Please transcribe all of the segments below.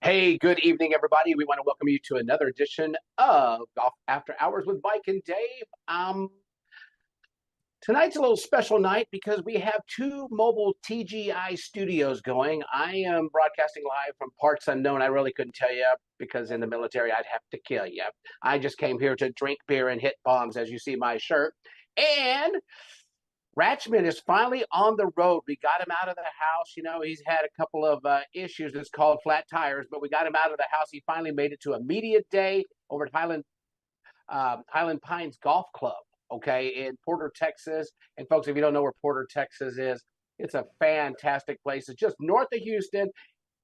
Hey, good evening, everybody. We want to welcome you to another edition of Golf After Hours with Mike and Dave. Tonight's a little special night because we have two mobile TGI studios going. I am broadcasting live from parts unknown. I really couldn't tell you because in the military I'd have to kill you. I just came here to drink beer and hit bombs, as you see my shirt. And Ratchman is finally on the road. We got him out of the house. You know, he's had a couple of issues. It's called flat tires, but we got him out of the house. He finally made it to a media day over at Highland Pines Golf Club, okay, in Porter, Texas. And folks, if you don't know where Porter, Texas is, it's a fantastic place. It's just north of Houston,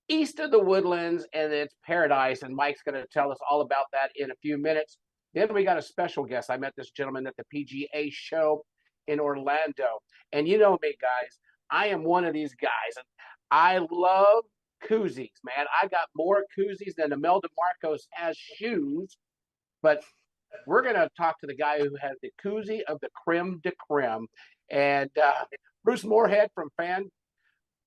east of the Woodlands, and it's paradise. And Mike's going to tell us all about that in a few minutes. Then we got a special guest. I met this gentleman at the PGA show in Orlando. And you know me, guys, I am one of these guys. And I love koozies, man. I got more koozies than Imelda Marcos has shoes. But we're going to talk to the guy who has the koozie of the creme de creme. And Bruce Moorhead from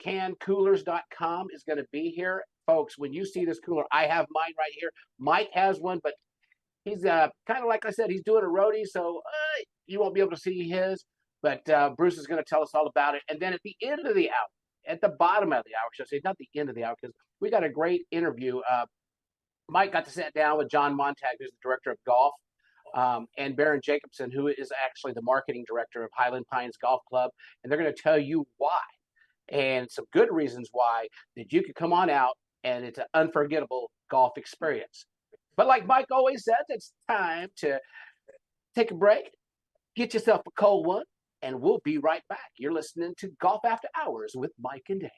FanCanCoolers.com is going to be here. Folks, when you see this cooler, I have mine right here. Mike has one, but he's kind of like I said, he's doing a roadie, so you won't be able to see his. But Bruce is going to tell us all about it. And then at the end of the hour, at the bottom of the hour, should I say, not the end of the hour, because we got a great interview. Mike got to sit down with John Montag, who's the director of golf, and Baron Jacobson, who is actually the marketing director of Highland Pines Golf Club. And they're going to tell you why and some good reasons why that you could come on out and it's an unforgettable golf experience. But like Mike always says, it's time to take a break, get yourself a cold one, and we'll be right back. You're listening to Golf After Hours with Mike and Dave.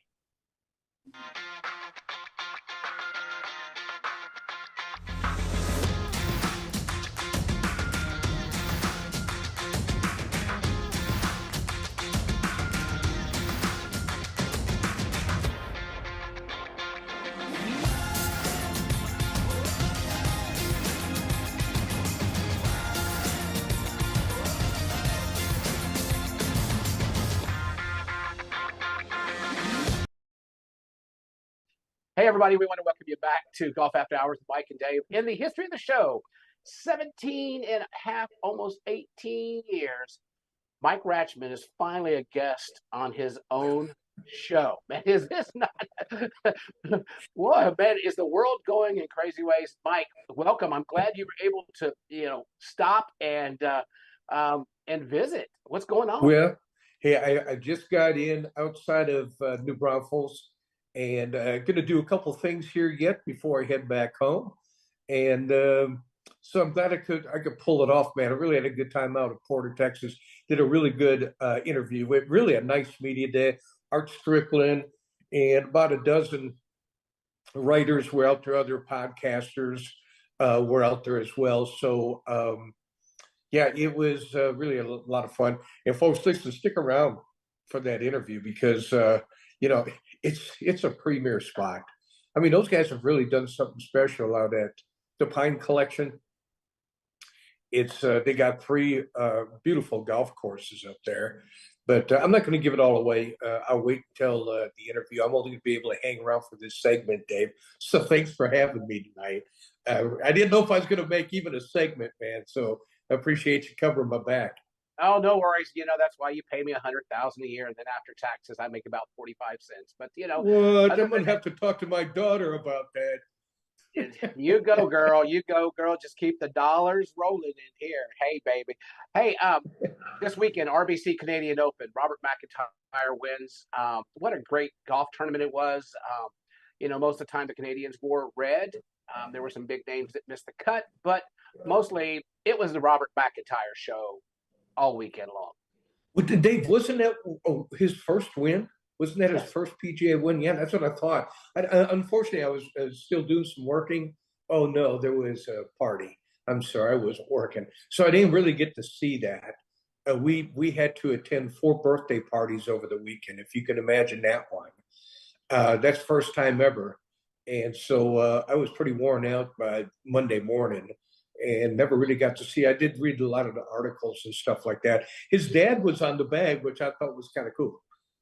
Hey, everybody, we want to welcome you back to Golf After Hours with Mike and Dave. In the history of the show, 17 and a half, almost 18 years, Mike Ratchman is finally a guest on his own show. Man, is this not? What, man, is the world going in crazy ways? Mike, welcome. I'm glad you were able to, stop and visit. What's going on? Well, hey, I just got in outside of New Braunfels and going to do a couple things here yet before I head back home. And so I'm glad I could pull it off, man. I really had a good time out at Porter, Texas. Did a really good interview with really a nice media day. Art Strickland and about a dozen writers were out there, other podcasters were out there as well. So yeah, it was really a lot of fun. And folks, listen, stick around for that interview because it's a premier spot. I mean, those guys have really done something special out at the Pine Collection. It's they got three beautiful golf courses up there, but I'm not going to give it all away. I'll wait until the interview. I'm only going to be able to hang around for this segment, Dave. So thanks for having me tonight. I didn't know if I was going to make even a segment, man. So I appreciate you covering my back. Oh, no worries. That's why you pay me $100,000 a year, and then after taxes, I make about 45 cents. But what? I'm gonna have to talk to my daughter about that. You go, girl. You go, girl. Just keep the dollars rolling in here. Hey, baby. Hey, this weekend, RBC Canadian Open. Robert McIntyre wins. What a great golf tournament it was. Most of the time the Canadians wore red. There were some big names that missed the cut, but mostly it was the Robert McIntyre show all weekend long. Well, Dave, wasn't that his first win? Wasn't that his first PGA win? Yeah, that's what I thought. Unfortunately, I was still doing some working. Oh, no, there was a party. I'm sorry, I wasn't working. So I didn't really get to see that. We had to attend 4 birthday parties over the weekend, if you can imagine that one. That's first time ever. And so I was pretty worn out by Monday morning and never really got to see. I did read a lot of the articles and stuff like that. His dad was on the bag, which I thought was kind of cool.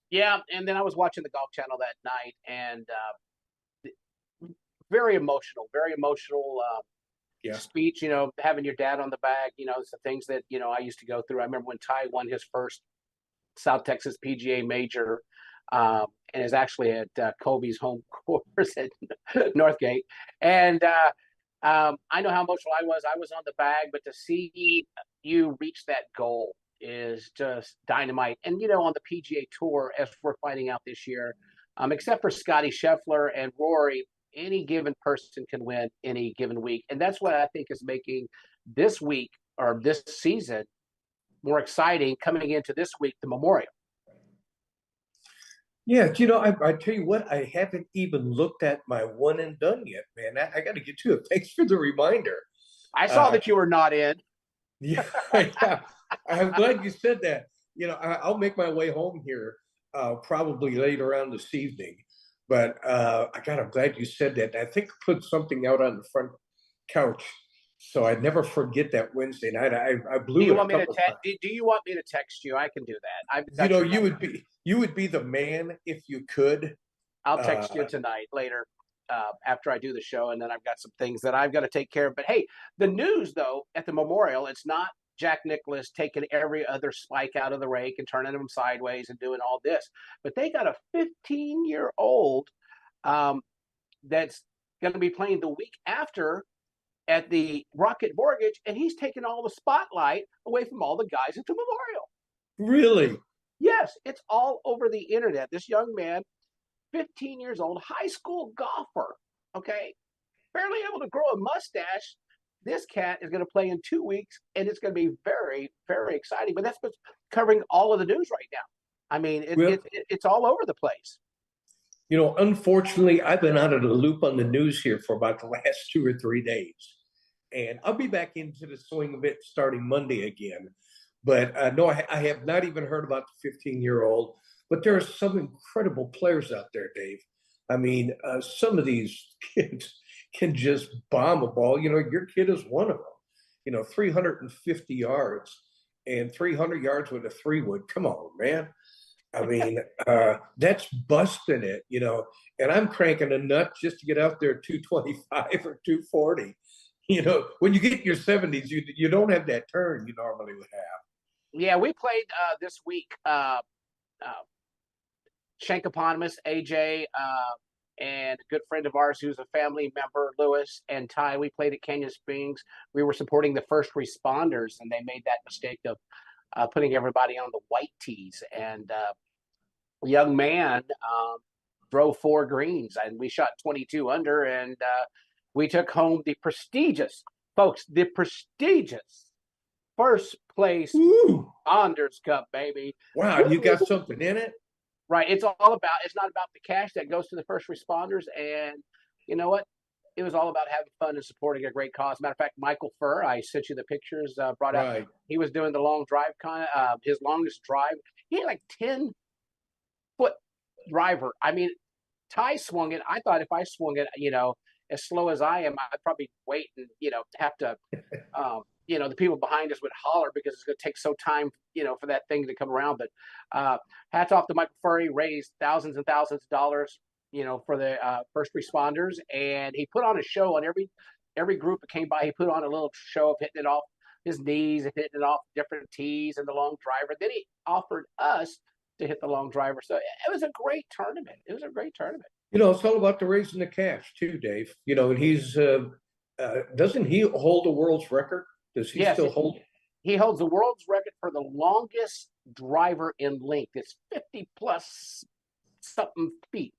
Yeah, and then I was watching the Golf Channel that night, and very emotional, very emotional Yeah. speech. You know, having your dad on the bag. You know, it's the things that I used to go through. I remember when Ty won his first South Texas PGA major, and is actually at Kobe's home course at Northgate. And I know how emotional I was. I was on the bag, but to see you reach that goal is just dynamite. And on the PGA Tour, as we're finding out this year, except for Scotty Scheffler and Rory, any given person can win any given week, and that's what I think is making this week or this season more exciting coming into this week, the Memorial. Yeah, I tell you what, I haven't even looked at my one and done yet, man. I got to get to it. Thanks for the reminder. I saw that you were not in. Yeah, yeah. I'm glad you said that. I'll make my way home here probably later on this evening. But I'm glad you said that. I think I put something out on the front couch, so I never forget that Wednesday night. I blew Do you it a want me to couple times. do you want me to text you? I can do that. I've You got know, your you number. would be the man if you could. I'll text you Uh, tonight later after I do the show, and then I've got some things that I've got to take care of. But hey, the news though at the Memorial, it's not Jack Nicklaus taking every other spike out of the rake and turning them sideways and doing all this, but they got a 15-year-old that's going to be playing the week after at the Rocket Mortgage, and he's taking all the spotlight away from all the guys at the Memorial. really? Yes, it's all over the internet. This young man, 15 years old, high school golfer, okay, barely able to grow a mustache. This cat is going to play in 2 weeks, and it's going to be very, very exciting. But that's what's covering all of the news right now. I mean, Well, it's all over the place. unfortunately, I've been out of the loop on the news here for about the last 2 or 3 days. And I'll be back into the swing of it starting Monday again. But no, I have not even heard about the 15-year-old. But there are some incredible players out there, Dave. I mean, some of these kids can just bomb a ball. Your kid is one of them. 350 yards and 300 yards with a 3-wood. Come on, man. I mean, that's busting it. And I'm cranking a nut just to get out there 225 or 240. When you get in your 70s, you don't have that turn you normally would have. Yeah, we played this week. Shankoponymous, AJ, and a good friend of ours who's a family member, Lewis and Ty. We played at Canyon Springs. We were supporting the first responders, and they made that mistake of putting everybody on the white tees. And a young man drove 4 greens, and we shot 22 under, and we took home the prestigious first place Ooh, Saunders Cup, baby. wow, you got something in it? Right. It's not about the cash that goes to the first responders. And you know what? It was all about having fun and supporting a great cause. Matter of fact, Michael Furr, I sent you the pictures, brought out, Right. he was doing the long drive, his longest drive. He had like 10-foot driver. I mean, Ty swung it. I thought if I swung it, as slow as I am, I'd probably wait and, have to, the people behind us would holler because it's going to take so time, for that thing to come around. But hats off to Michael Furry, raised thousands and thousands of dollars, for the first responders. And he put on a show on every group that came by. He put on a little show of hitting it off his knees and hitting it off different tees and the long driver. Then he offered us to hit the long driver. So it was a great tournament. It's all about the raising the cash too, Dave. And he's doesn't he hold the world's record? Does he Yes, still hold? he holds the world's record for the longest driver in length. It's 50 plus something feet.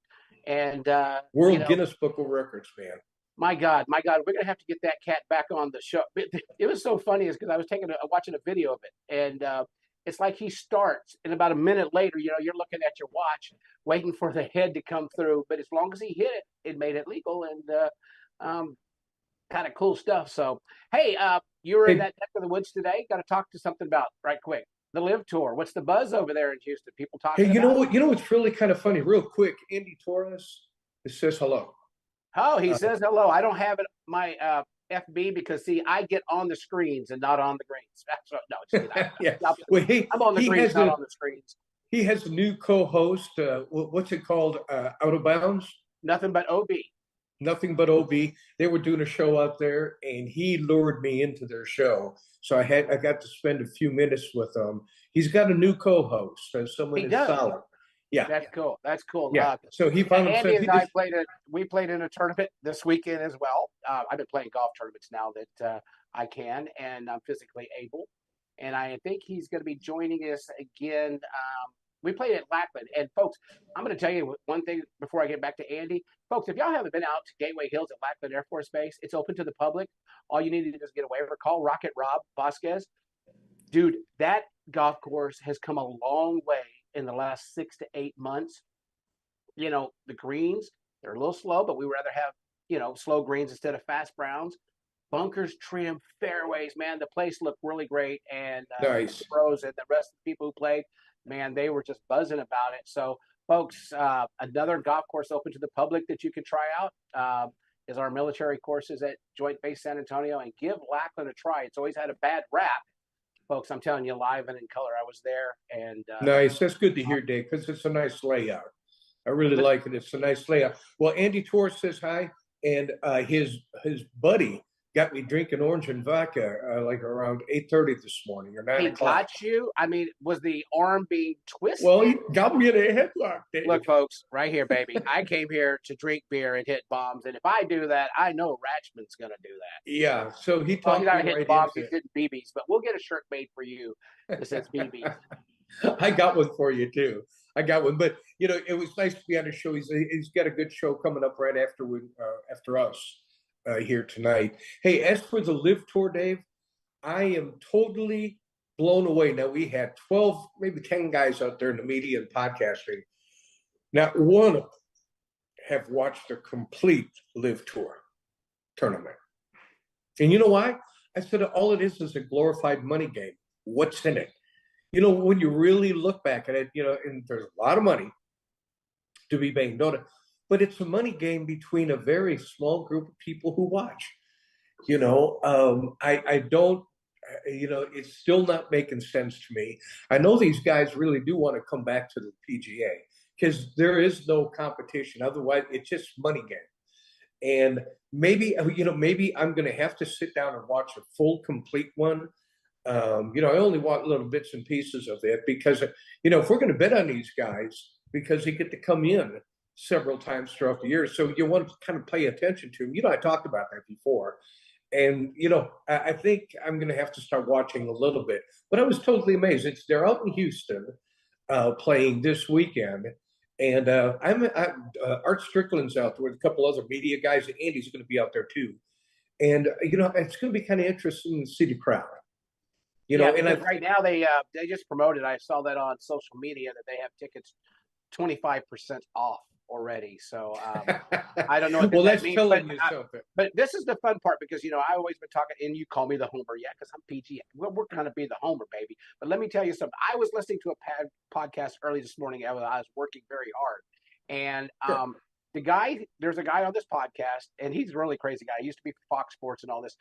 And World Guinness Book of Records, man. my God, we're gonna have to get that cat back on the show. It was so funny is because I was watching a video of it, and it's like he starts, and about a minute later, you're looking at your watch, waiting for the head to come through. But as long as he hit it, it made it legal, and kind of cool stuff. So, hey, you were in that neck of the woods today. Got to talk to something about right quick the Live Tour. What's the buzz over there in Houston? People talking. Hey, you know about what? What's really kind of funny, real quick. Andy Torres says hello. Oh, he says hello. I don't have it my FB because see, I get on the screens and not on the greens. So, no, Yeah. Well, I'm on the greens, not on the screens. He has a new co-host. What's it called? Out of Bounds. Nothing but OB. nothing but OB. They were doing a show out there, and he lured me into their show. So I got to spend a few minutes with him. He's got a new co-host, someone He that's does. solid. Yeah, That's cool. That's cool. yeah. So he Yeah, found Andy himself. He and I just we played in a tournament this weekend as well. I've been playing golf tournaments now that I can and I'm physically able. And I think he's going to be joining us again. We played at Lackland. And folks, I'm going to tell you one thing before I get back to Andy. Folks, if y'all haven't been out to Gateway Hills at Lackland Air Force Base, it's open to the public. All you need to do is get a waiver. Call Rocket Rob Vasquez. Dude, that golf course has come a long way in the last 6 to 8 months. The greens, they're a little slow, but we would rather have, slow greens instead of fast browns. Bunkers, trim, fairways, man, the place looked really great. And nice. the pros and the rest of the people who played, man, they were just buzzing about it. So, folks, another golf course open to the public that you can try out is our military courses at Joint Base San Antonio, and give Lackland a try. It's always had a bad rap. Folks, I'm telling you, live and in color, I was there. And Nice. That's good to hear, Dave, because it's a nice layout. I really like it. It's a nice layout. Well, Andy Torres says hi, and his buddy got me drinking orange and vodka like around 8:30 this morning or 9 he o'clock. got you. I mean, was the arm being twisted? Well, he got me in a headlock, Dave. Look, folks, right here, baby. I came here to drink beer and hit bombs, and if I do that, I know Ratchman's going to do that. Yeah, so he Well, talked he's me not hitting right bombs; into he's hitting BBs. But we'll get a shirt made for you that says BBs. I got one for you too. I got one, but it was nice to be on the show. He's got a good show coming up right after us here tonight. Hey, as for the Live Tour, Dave, I am totally blown away. Now we had 12, maybe 10 guys out there in the media and podcasting. Not one of them have watched a complete Live Tour tournament. And you know why? I said all it is a glorified money game. What's in it? When you really look back at it, and there's a lot of money to be made, but it's a money game between a very small group of people who watch. I don't, it's still not making sense to me. I know these guys really do want to come back to the PGA because there is no competition. Otherwise, it's just money game. And maybe I'm going to have to sit down and watch a full, complete one. I only want little bits and pieces of it because, if we're going to bet on these guys, because they get to come in several times throughout the year. So you want to kind of pay attention to them. I talked about that before. And, I think I'm going to have to start watching a little bit. But I was totally amazed. They're out in Houston playing this weekend. And Art Strickland's out there with a couple other media guys. And Andy's going to be out there too. And, it's going to be kind of interesting to see the crowd. And right now they just promoted. I saw that on social media that they have tickets 25% off already. So I don't know what well, that that's means. telling you something. But this is the fun part because I always been talking, and you call me the homer, because I'm PG. We're gonna be the homer, baby. But let me tell you something. I was listening to a podcast early this morning. I was working very hard, and Sure. there's a guy on this podcast, and he's a really crazy guy. He used to be for Fox Sports and all this.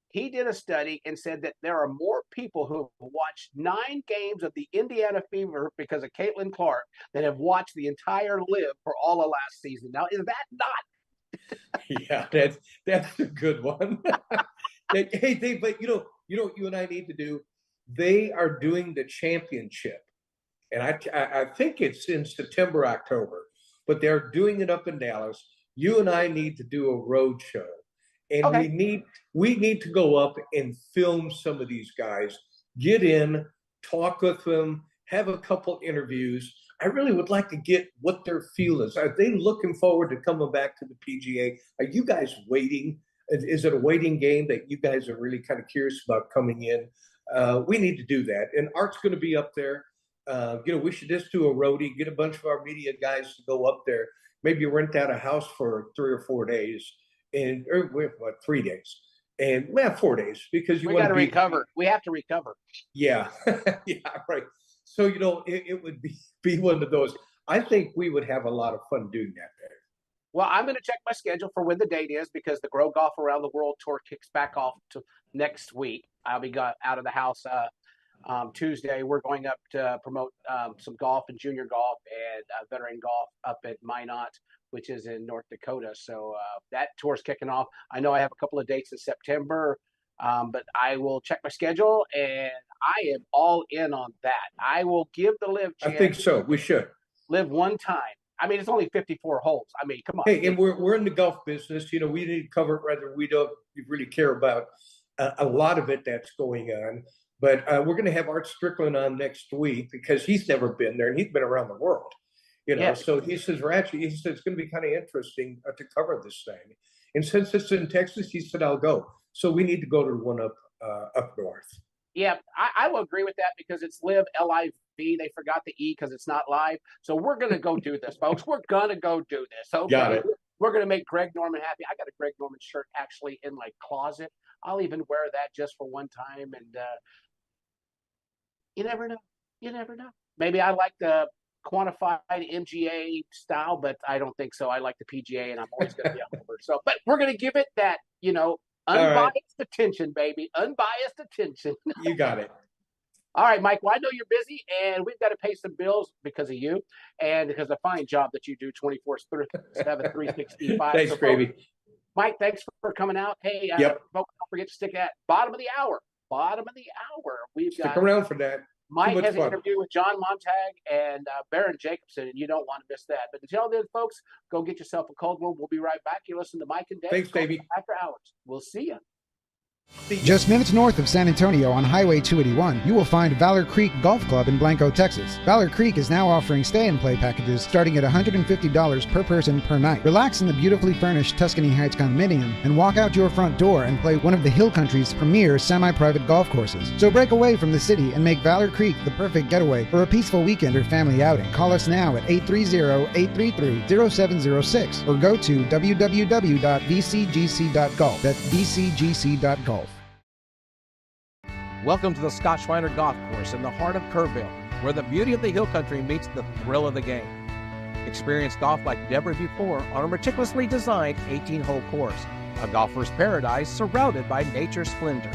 He did a study and said that there are more people who have watched 9 games of the Indiana Fever because of Caitlin Clark that have watched the entire Live for all of last season. Now, is that not? Yeah, that's a good one. Hey, Dave, but you and I need to do. They are doing the championship, and I think it's in September, October, but they're doing it up in Dallas. You and I need to do a road show. And Okay. we need to go up and film some of these guys, get in, talk with them, have a couple interviews. I really would like to get what their feel is. Are they looking forward to coming back to the PGA? Are you guys waiting? Is it a waiting game that you guys are really kind of curious about coming in? We need to do that. And Art's going to be up there. We should just do a roadie, get a bunch of our media guys to go up there, maybe rent out a house for 3 or 4 days. And 3 days, and 4 days because we got to recover. We have to recover. Yeah, yeah, right. So it would be one of those. I think we would have a lot of fun doing that there. Well, I'm going to check my schedule for when the date is because the Grow Golf Around the World Tour kicks back off to next week. I'll be out of the house Tuesday. We're going up to promote some golf and junior golf and veteran golf up at Minot which is in North Dakota. So that tour's kicking off. I know I have a couple of dates in September, but I will check my schedule, and I am all in on that. I will give the Live I chance. think so. We should. Live one time. I mean, it's only 54 holes. I mean, come on. Hey, and we're in the golf business. We need to cover it, whether we don't really care about a lot of it that's going on. But we're going to have Art Strickland on next week because he's never been there and he's been around the world. So he says, he says it's going to be kind of interesting to cover this thing. And since it's in Texas, he said, I'll go. So we need to go to one up north. Yeah, I will agree with that because it's Live, L-I-V. They forgot the E because it's not live. So we're going to go do this, folks. We're going to go do this. Okay. Got it. We're going to make Greg Norman happy. I got a Greg Norman shirt actually in my closet. I'll even wear that just for one time. And you never know. You never know. Maybe I like the quantified MGA style, but I don't think so. I like the PGA, and I'm always going to be a homer. So, but we're going to give it that, unbiased attention, baby. Unbiased attention. You got it. All right, Mike. Well, I know you're busy, and we've got to pay some bills because of you and because of the fine job that you do 24/7, 365. Thanks, Gravy. Mike, thanks for coming out. Hey, Yep. Don't forget to stick at bottom of the hour. Bottom of the hour. We've Stick got around for that. Mike has an fun. interview with John Montag and Baron Jacobson, and you don't want to miss that. But until then, folks, go get yourself a cold one. We'll be right back. You listen to Mike and Dave. Thanks, baby. After hours. We'll see you. Just minutes north of San Antonio on Highway 281, you will find Valor Creek Golf Club in Blanco, Texas. Valor Creek is now offering stay-and-play packages starting at $150 per person per night. Relax in the beautifully furnished Tuscany Heights condominium and walk out your front door and play one of the Hill Country's premier semi-private golf courses. So break away from the city and make Valor Creek the perfect getaway for a peaceful weekend or family outing. Call us now at 830-833-0706 or go to www.vcgc.golf. That's vcgc.golf. Welcome to the Scott Schweiner Golf Course in the heart of Kerrville, where the beauty of the hill country meets the thrill of the game. Experience golf like never before on a meticulously designed 18-hole course, a golfer's paradise surrounded by nature's splendor.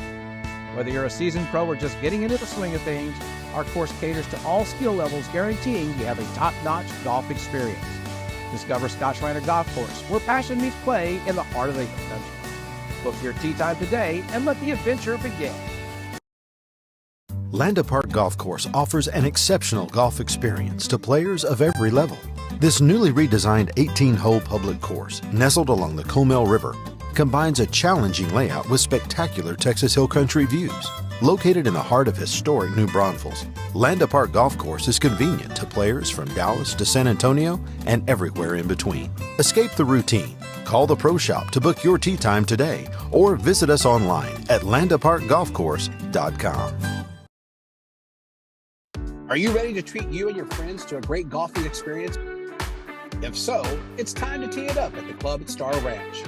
Whether you're a seasoned pro or just getting into the swing of things, our course caters to all skill levels, guaranteeing you have a top-notch golf experience. Discover Scott Schweiner Golf Course, where passion meets play in the heart of the hill country. Book your tee time today and let the adventure begin. Landa Park Golf Course offers an exceptional golf experience to players of every level. This newly redesigned 18-hole public course, nestled along the Comal River, combines a challenging layout with spectacular Texas Hill Country views. Located in the heart of historic New Braunfels, Landa Park Golf Course is convenient to players from Dallas to San Antonio and everywhere in between. Escape the routine. Call the Pro Shop to book your tee time today or visit us online at landaparkgolfcourse.com. Are you ready to treat you and your friends to a great golfing experience? If so, it's time to tee it up at the Club at Star Ranch.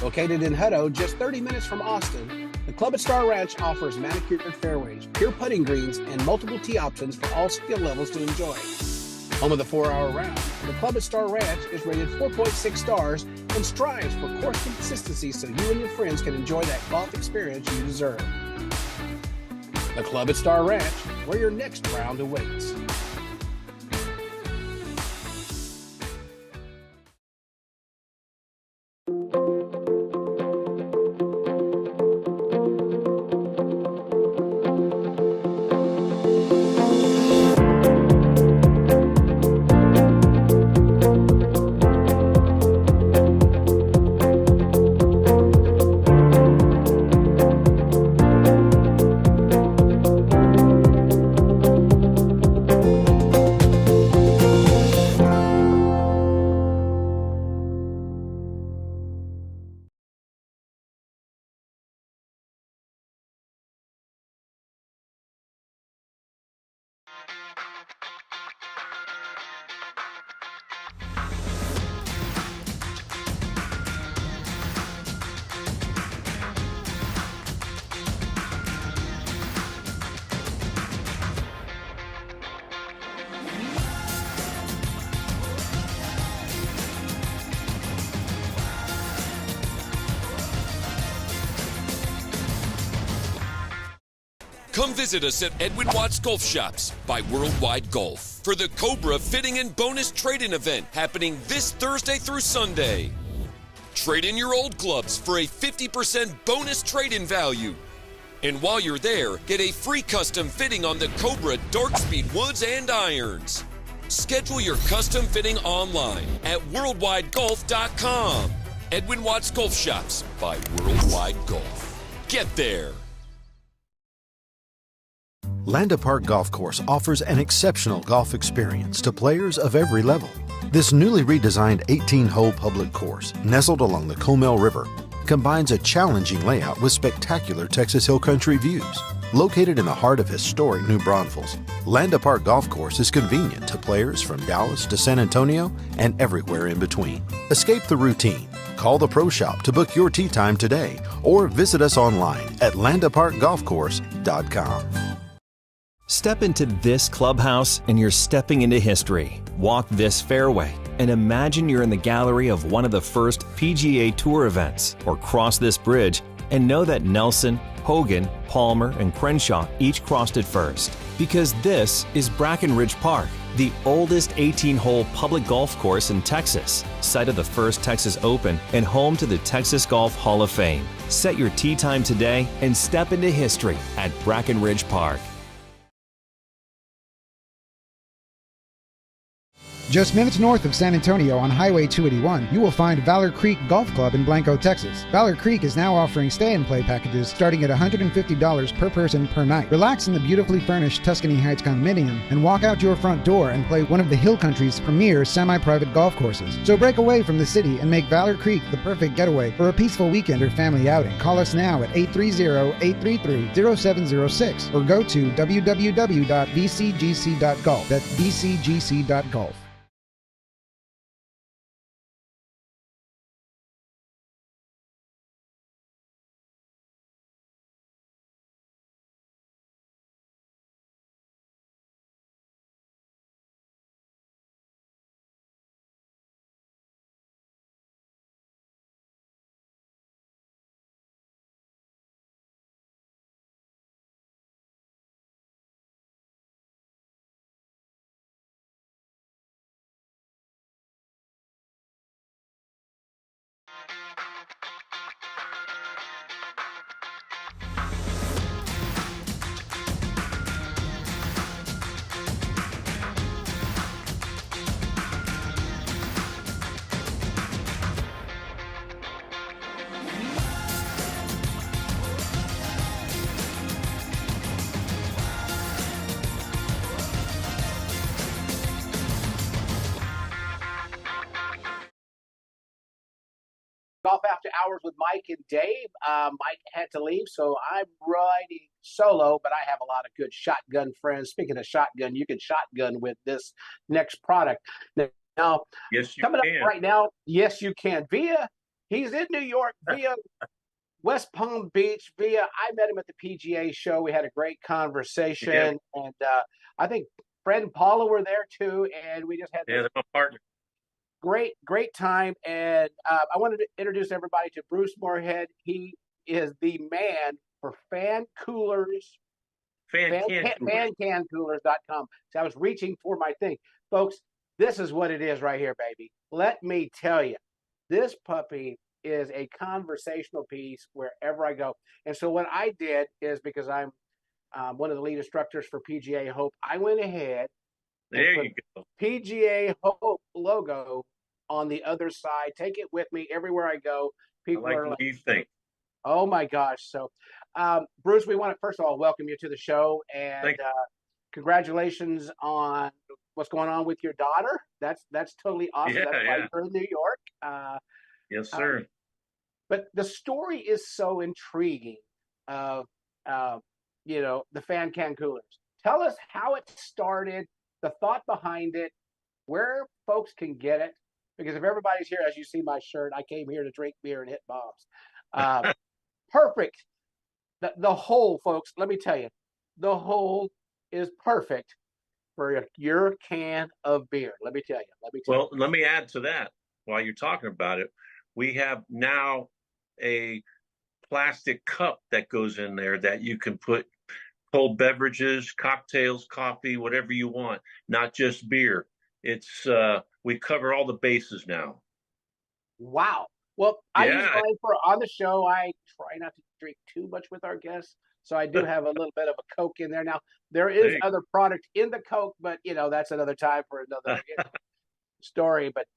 Located in Hutto, just 30 minutes from Austin, the Club at Star Ranch offers manicured fairways, pure putting greens, and multiple tee options for all skill levels to enjoy. Home of the 4-hour round, the Club at Star Ranch is rated 4.6 stars and strives for course consistency so you and your friends can enjoy that golf experience you deserve. The Club at Star Ranch, where your next round awaits. Come visit us at Edwin Watts Golf Shops by Worldwide Golf for the Cobra Fitting and Bonus Trade-In event happening this Thursday through Sunday. Trade in your old clubs for a 50% bonus trade-in value. And while you're there, get a free custom fitting on the Cobra Dark Speed woods and irons. Schedule your custom fitting online at worldwidegolf.com. Edwin Watts Golf Shops by Worldwide Golf. Get there. Landa Park Golf Course offers an exceptional golf experience to players of every level. This newly redesigned 18-hole public course, nestled along the Comal River, combines a challenging layout with spectacular Texas Hill Country views. Located in the heart of historic New Braunfels, Landa Park Golf Course is convenient to players from Dallas to San Antonio and everywhere in between. Escape the routine. Call the Pro Shop to book your tee time today or visit us online at landaparkgolfcourse.com. Step into this clubhouse and you're stepping into history. Walk this fairway and imagine you're in the gallery of one of the first PGA Tour events, or cross this bridge and know that Nelson, Hogan, Palmer, and Crenshaw each crossed it first. Because this is Brackenridge Park, the oldest 18-hole public golf course in Texas, site of the first Texas Open and home to the Texas Golf Hall of Fame. Set your tee time today and step into history at Brackenridge Park. Just minutes north of San Antonio on Highway 281, you will find Valor Creek Golf Club in Blanco, Texas. Valor Creek is now offering stay-and-play packages starting at $150 per person per night. Relax in the beautifully furnished Tuscany Heights condominium and walk out your front door and play one of the Hill Country's premier semi-private golf courses. So break away from the city and make Valor Creek the perfect getaway for a peaceful weekend or family outing. Call us now at 830-833-0706 or go to www.vcgc.golf. That's vcgc.golf. Golf After Hours with Mike and Dave. Mike had to leave, so I'm riding solo, but I have a lot of good shotgun friends. Speaking of shotgun, you can shotgun with this next product. Now, Yes, you coming can. up right now, yes, you can. He's in New York, via West Palm Beach, I met him at the PGA show. We had a great conversation, and I think Fred and Paula were there too, and we just had Yeah, they're my partner. great time. And I wanted to introduce everybody to Bruce Moorhead. He is the man for fan coolers, fancancoolers.com. So I was reaching for my thing. Folks, this is what it is right here, baby. Let me tell you, this puppy is a conversational piece wherever I go. And so what I did is, because I'm one of the lead instructors for PGA Hope, I went ahead There you go. PGA Hope logo on the other side. Take it with me everywhere I go. People I like are what like, you think. oh my gosh. So, Bruce, we want to first of all welcome you to the show, and congratulations on what's going on with your daughter. That's totally awesome. Yeah, That's why you're in New York. Yes, sir. But the story is so intriguing of, the Fan Can Coolers. Tell us how it started, the thought behind it, where folks can get it. Because if everybody's here, as you see my shirt, I came here to drink beer and hit bombs. Perfect. The hole, folks, let me tell you, the hole is perfect for your can of beer. Let me tell you. Well, let me add to that while you're talking about it. We have now a plastic cup that goes in there that you can put cold beverages, cocktails, coffee, whatever you want, not just beer. It's we cover all the bases now. Wow. Well, I Yeah. usually for on the show, I try not to drink too much with our guests. So I do have a little bit of a Coke in there. Now, there is Hey. other product in the Coke, but that's another time for another story. But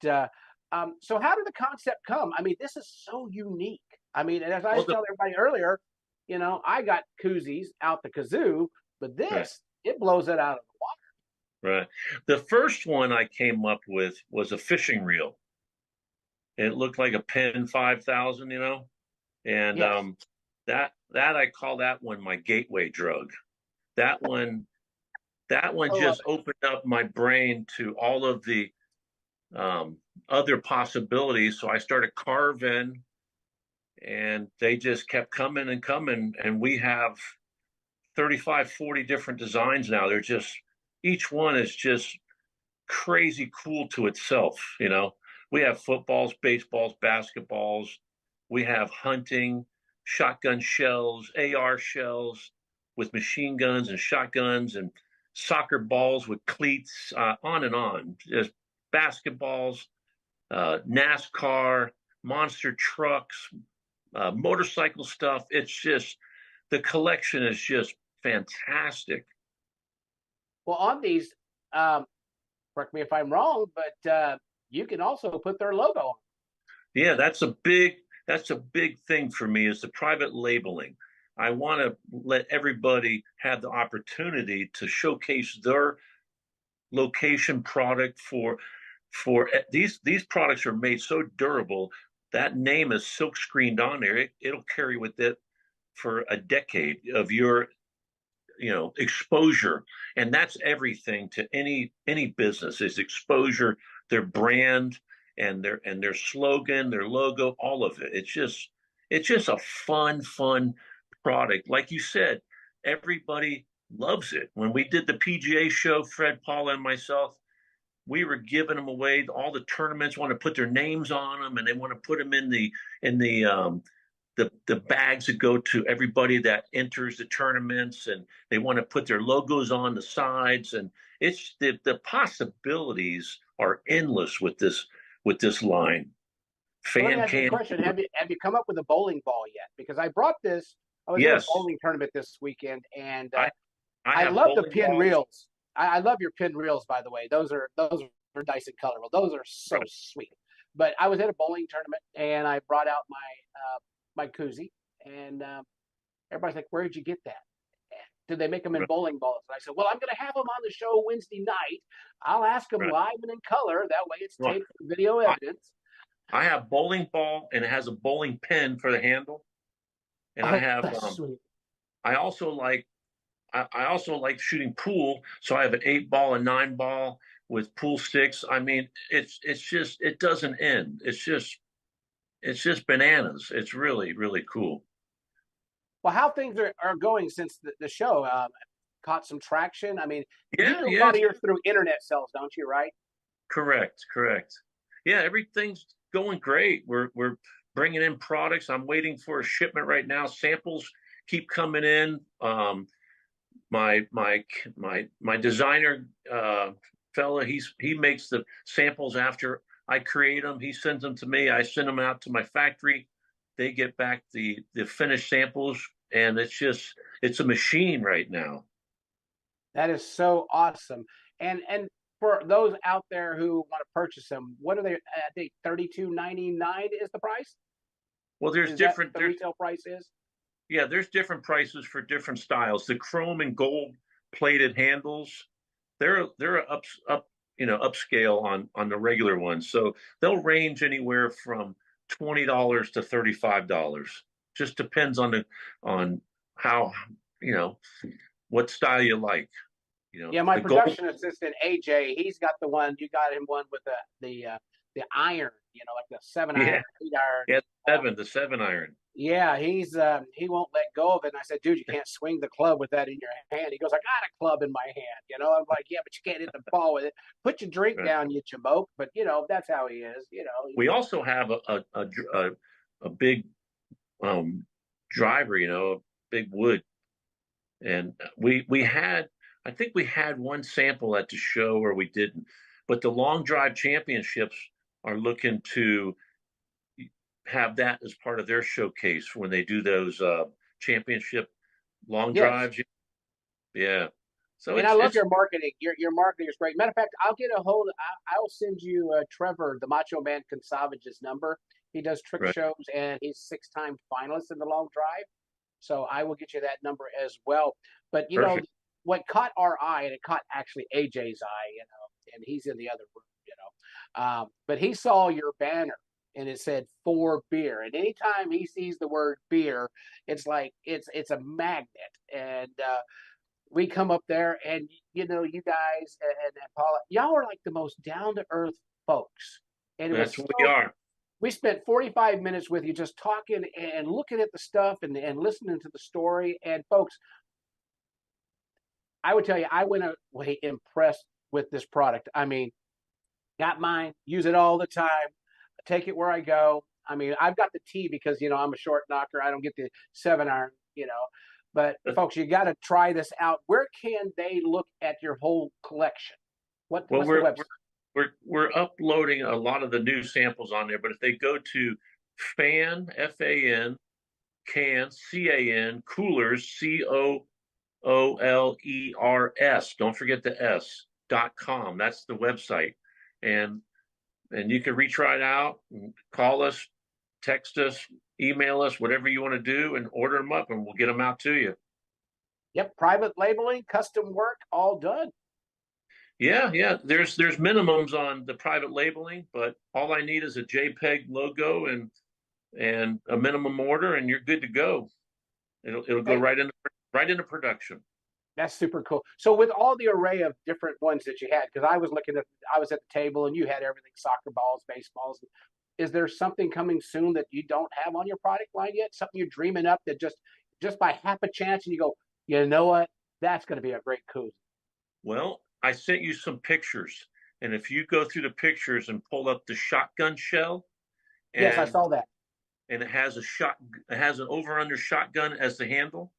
so how did the concept come? I mean, this is so unique. I mean, and as I was telling everybody earlier, I got koozies out the kazoo, but this, it blows it out of the water. Right. The first one I came up with was a fishing reel. It looked like a Penn 5000, and Yes. that I call that one my gateway drug. That one just opened up my brain to all of the other possibilities. So I started carving, and they just kept coming and coming, and we have 35, 40 different designs now. They're just, each one is just crazy cool to itself. We have footballs, baseballs, basketballs. We have hunting, shotgun shells, AR shells with machine guns and shotguns, and soccer balls with cleats, on and on. Just basketballs, NASCAR, monster trucks, motorcycle stuff. It's just, the collection is just fantastic. Well, on these, correct me if I'm wrong, but you can also put their logo on. Yeah, that's a big thing for me, is the private labeling. I want to let everybody have the opportunity to showcase their location product for these products are made so durable. That name is silk screened on there. It'll carry with it for a decade of your exposure. And that's everything to any business, is exposure, their brand and their slogan, their logo, all of it. It's just a fun product. Like you said, everybody loves it. When we did the PGA show, Fred, Paul, and myself, we were giving them away. All the tournaments want to put their names on them, and they want to put them in the bags that go to everybody that enters the tournaments, and they want to put their logos on the sides. And it's the possibilities are endless with this line. Let me ask you a question. Have you come up with a bowling ball yet? Because I brought this. I was at a bowling tournament this weekend, and I love the pin reels. I love your pin reels, by the way. Those are nice and colorful. Those are so sweet. But I was at a bowling tournament, and I brought out my koozie, and everybody's like, "Where did you get that? Did they make them in bowling balls?" And I said, "Well, I'm going to have them on the show Wednesday night. I'll ask them live and in color. That way, it's taped video evidence." I have bowling ball, and it has a bowling pin for the handle. And I have I also like shooting pool, so I have an 8-ball and 9-ball with pool sticks. I mean, it's just, it doesn't end. It's just bananas. It's really, really cool. Well, how things are going since the show caught some traction. I mean, you do a yeah. lot of yours through internet sales, don't you? Right? Correct. Yeah, everything's going great. We're bringing in products. I'm waiting for a shipment right now. Samples keep coming in. My designer fella, he makes the samples after I create them. He sends them to me. I send them out to my factory. They get back the finished samples, and it's a machine right now. That is so awesome. And for those out there who want to purchase them, what are they? I think $32.99 is the price. Well, there's different. The retail price is. Yeah, there's different prices for different styles. The chrome and gold plated handles, they're upscale on the regular ones. So they'll range anywhere from $20 to $35. Just depends on how what style you like. Yeah, my production assistant AJ, he's got the one. You got him one with the iron, like the 7-iron, 8-iron. Yeah, the 7-iron. Yeah, he won't let go of it. And I said, "Dude, you can't swing the club with that in your hand." He goes, "I got a club in my hand." I'm like, "Yeah, but you can't hit the ball with it. Put your drink down, you chamoke." But that's how he is. We also have a big driver, a big wood And we had, I think we had one sample at the show or we didn't, but the Long Drive Championships are looking to have that as part of their showcase when they do those championship long Yes. drives. Yeah. So And I love your marketing. Your marketing is great. Matter of fact, I'll get a hold. I'll send you Trevor, the Macho Man Consavage's number. He does trick Right. shows, and he's 6-time finalist in the long drive. So I will get you that number as well. But you Perfect. know, what caught our eye, and it caught actually AJ's eye, you know, and he's in the other room, you know. But he saw your banner, and it said "for beer." And anytime he sees the word beer, it's like it's a magnet. And we come up there, and you know, you guys and Paula, y'all are like the most down to earth folks. And it was That's what we are. we spent 45 minutes with you just talking and looking at the stuff and listening to the story. And folks, I would tell you, I went away impressed with this product. I mean, got mine, use it all the time, take it where I go. I mean, I've got the T because, you know, I'm a short knocker. I don't get the 7-iron, you know. But folks, you got to try this out. Where can they look at your whole collection? Well, What's the website? we're uploading a lot of the new samples on there, but if they go to fan FAN can CAN coolers COOLERS, don't forget the S.com. That's the website, and you can reach right out and call us, text us, email us, whatever you want to do, and order them up, and we'll get them out to you. Yep, private labeling, custom work, all done. Yeah. There's minimums on the private labeling, but all I need is a JPEG logo and a minimum order, and you're good to go. It'll go right into production. That's super cool. So with all the array of different ones that you had, because I was at the table and you had everything, soccer balls, baseballs. Is there something coming soon that you don't have on your product line yet? Something you're dreaming up that just by half a chance and you go, you know what? That's going to be a great koozie. Well, I sent you some pictures, and if you go through the pictures and pull up the shotgun shell, Yes, I saw that. And it has an over-under shotgun as the handle,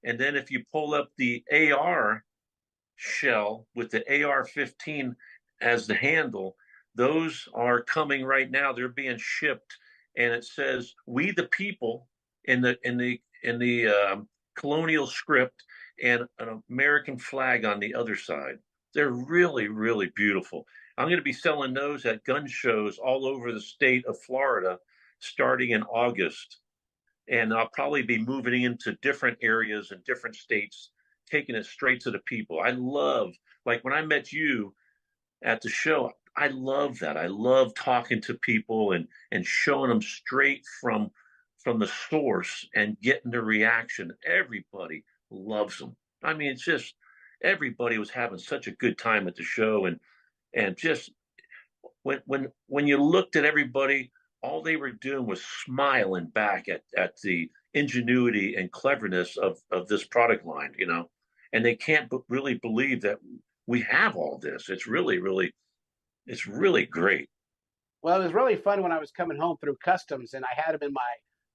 and then if you pull up the AR shell with the AR-15 as the handle, those are coming right now. They're being shipped, and it says "We the People" in the colonial script and an American flag on the other side. They're really, really beautiful. I'm going to be selling those at gun shows all over the state of Florida starting in August. And I'll probably be moving into different areas and different states, taking it straight to the people. I love, like when I met you at the show, I love that. I love talking to people and showing them straight from the source and getting the reaction. Everybody loves them. I mean, it's just everybody was having such a good time at the show, and just when you looked at everybody, all they were doing was smiling back at the ingenuity and cleverness of this product line, you know, and they can't really believe that we have all this. It's really great. Well, it was really fun when I was coming home through customs and I had them in my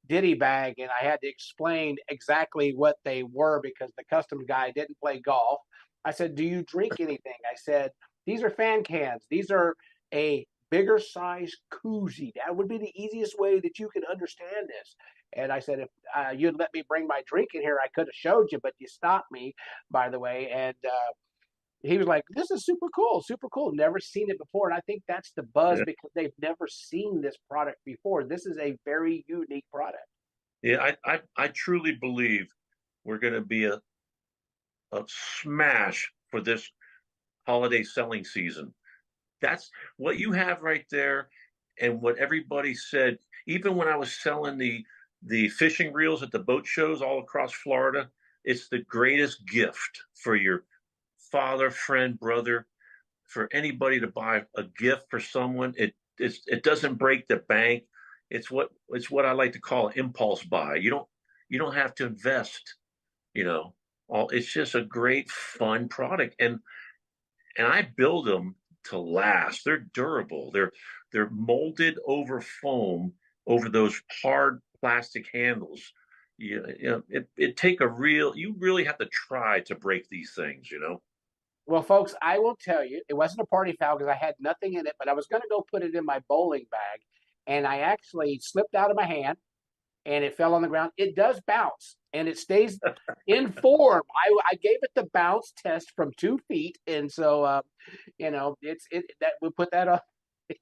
ditty bag and I had to explain exactly what they were because the customs guy didn't play golf. I said, "Do you drink anything?" I said, "These are fan cans. These are a bigger size koozie. That would be the easiest way that you could understand this." And I said, "If you'd let me bring my drink in here, I could have showed you, but you stopped me, by the way." And he was like, "This is super cool, super cool. Never seen it before." And I think that's the buzz because they've never seen this product before. This is a very unique product. Yeah, I truly believe we're going to be a smash for this holiday selling season. That's what you have right there, and what everybody said. Even when I was selling the fishing reels at the boat shows all across Florida, it's the greatest gift for your father, friend, brother, for anybody to buy a gift for someone. It doesn't break the bank. It's what I like to call an impulse buy. You don't have to invest, you know. It's just a great fun product, and I build them to last. They're durable. They're molded over foam over those hard plastic handles, you really have to try to break these things, Well, folks, I will tell you, it wasn't a party foul because I had nothing in it, but I was going to go put it in my bowling bag, and I actually slipped out of my hand, and it fell on the ground. It does bounce, and it stays in form. I gave it the bounce test from 2 feet, and so that we put that up.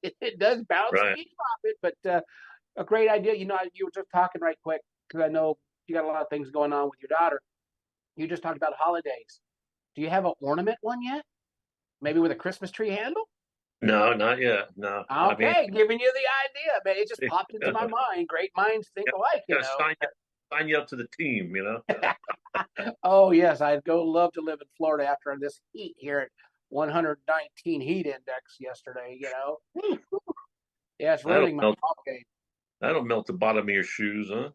It does bounce, Right. you drop it, but a great idea. You were just talking right quick because I know you got a lot of things going on with your daughter. You just talked about holidays. Do you have an ornament one yet? Maybe with a Christmas tree handle? No, not yet. No. Okay, giving you the idea, man. It just popped into my mind. Great minds think alike, Gotta sign you up to the team, Oh yes, I'd love to live in Florida after this heat here at 119 heat index yesterday. Yeah, it's ruining my golf game. That'll melt the bottom of your shoes, huh?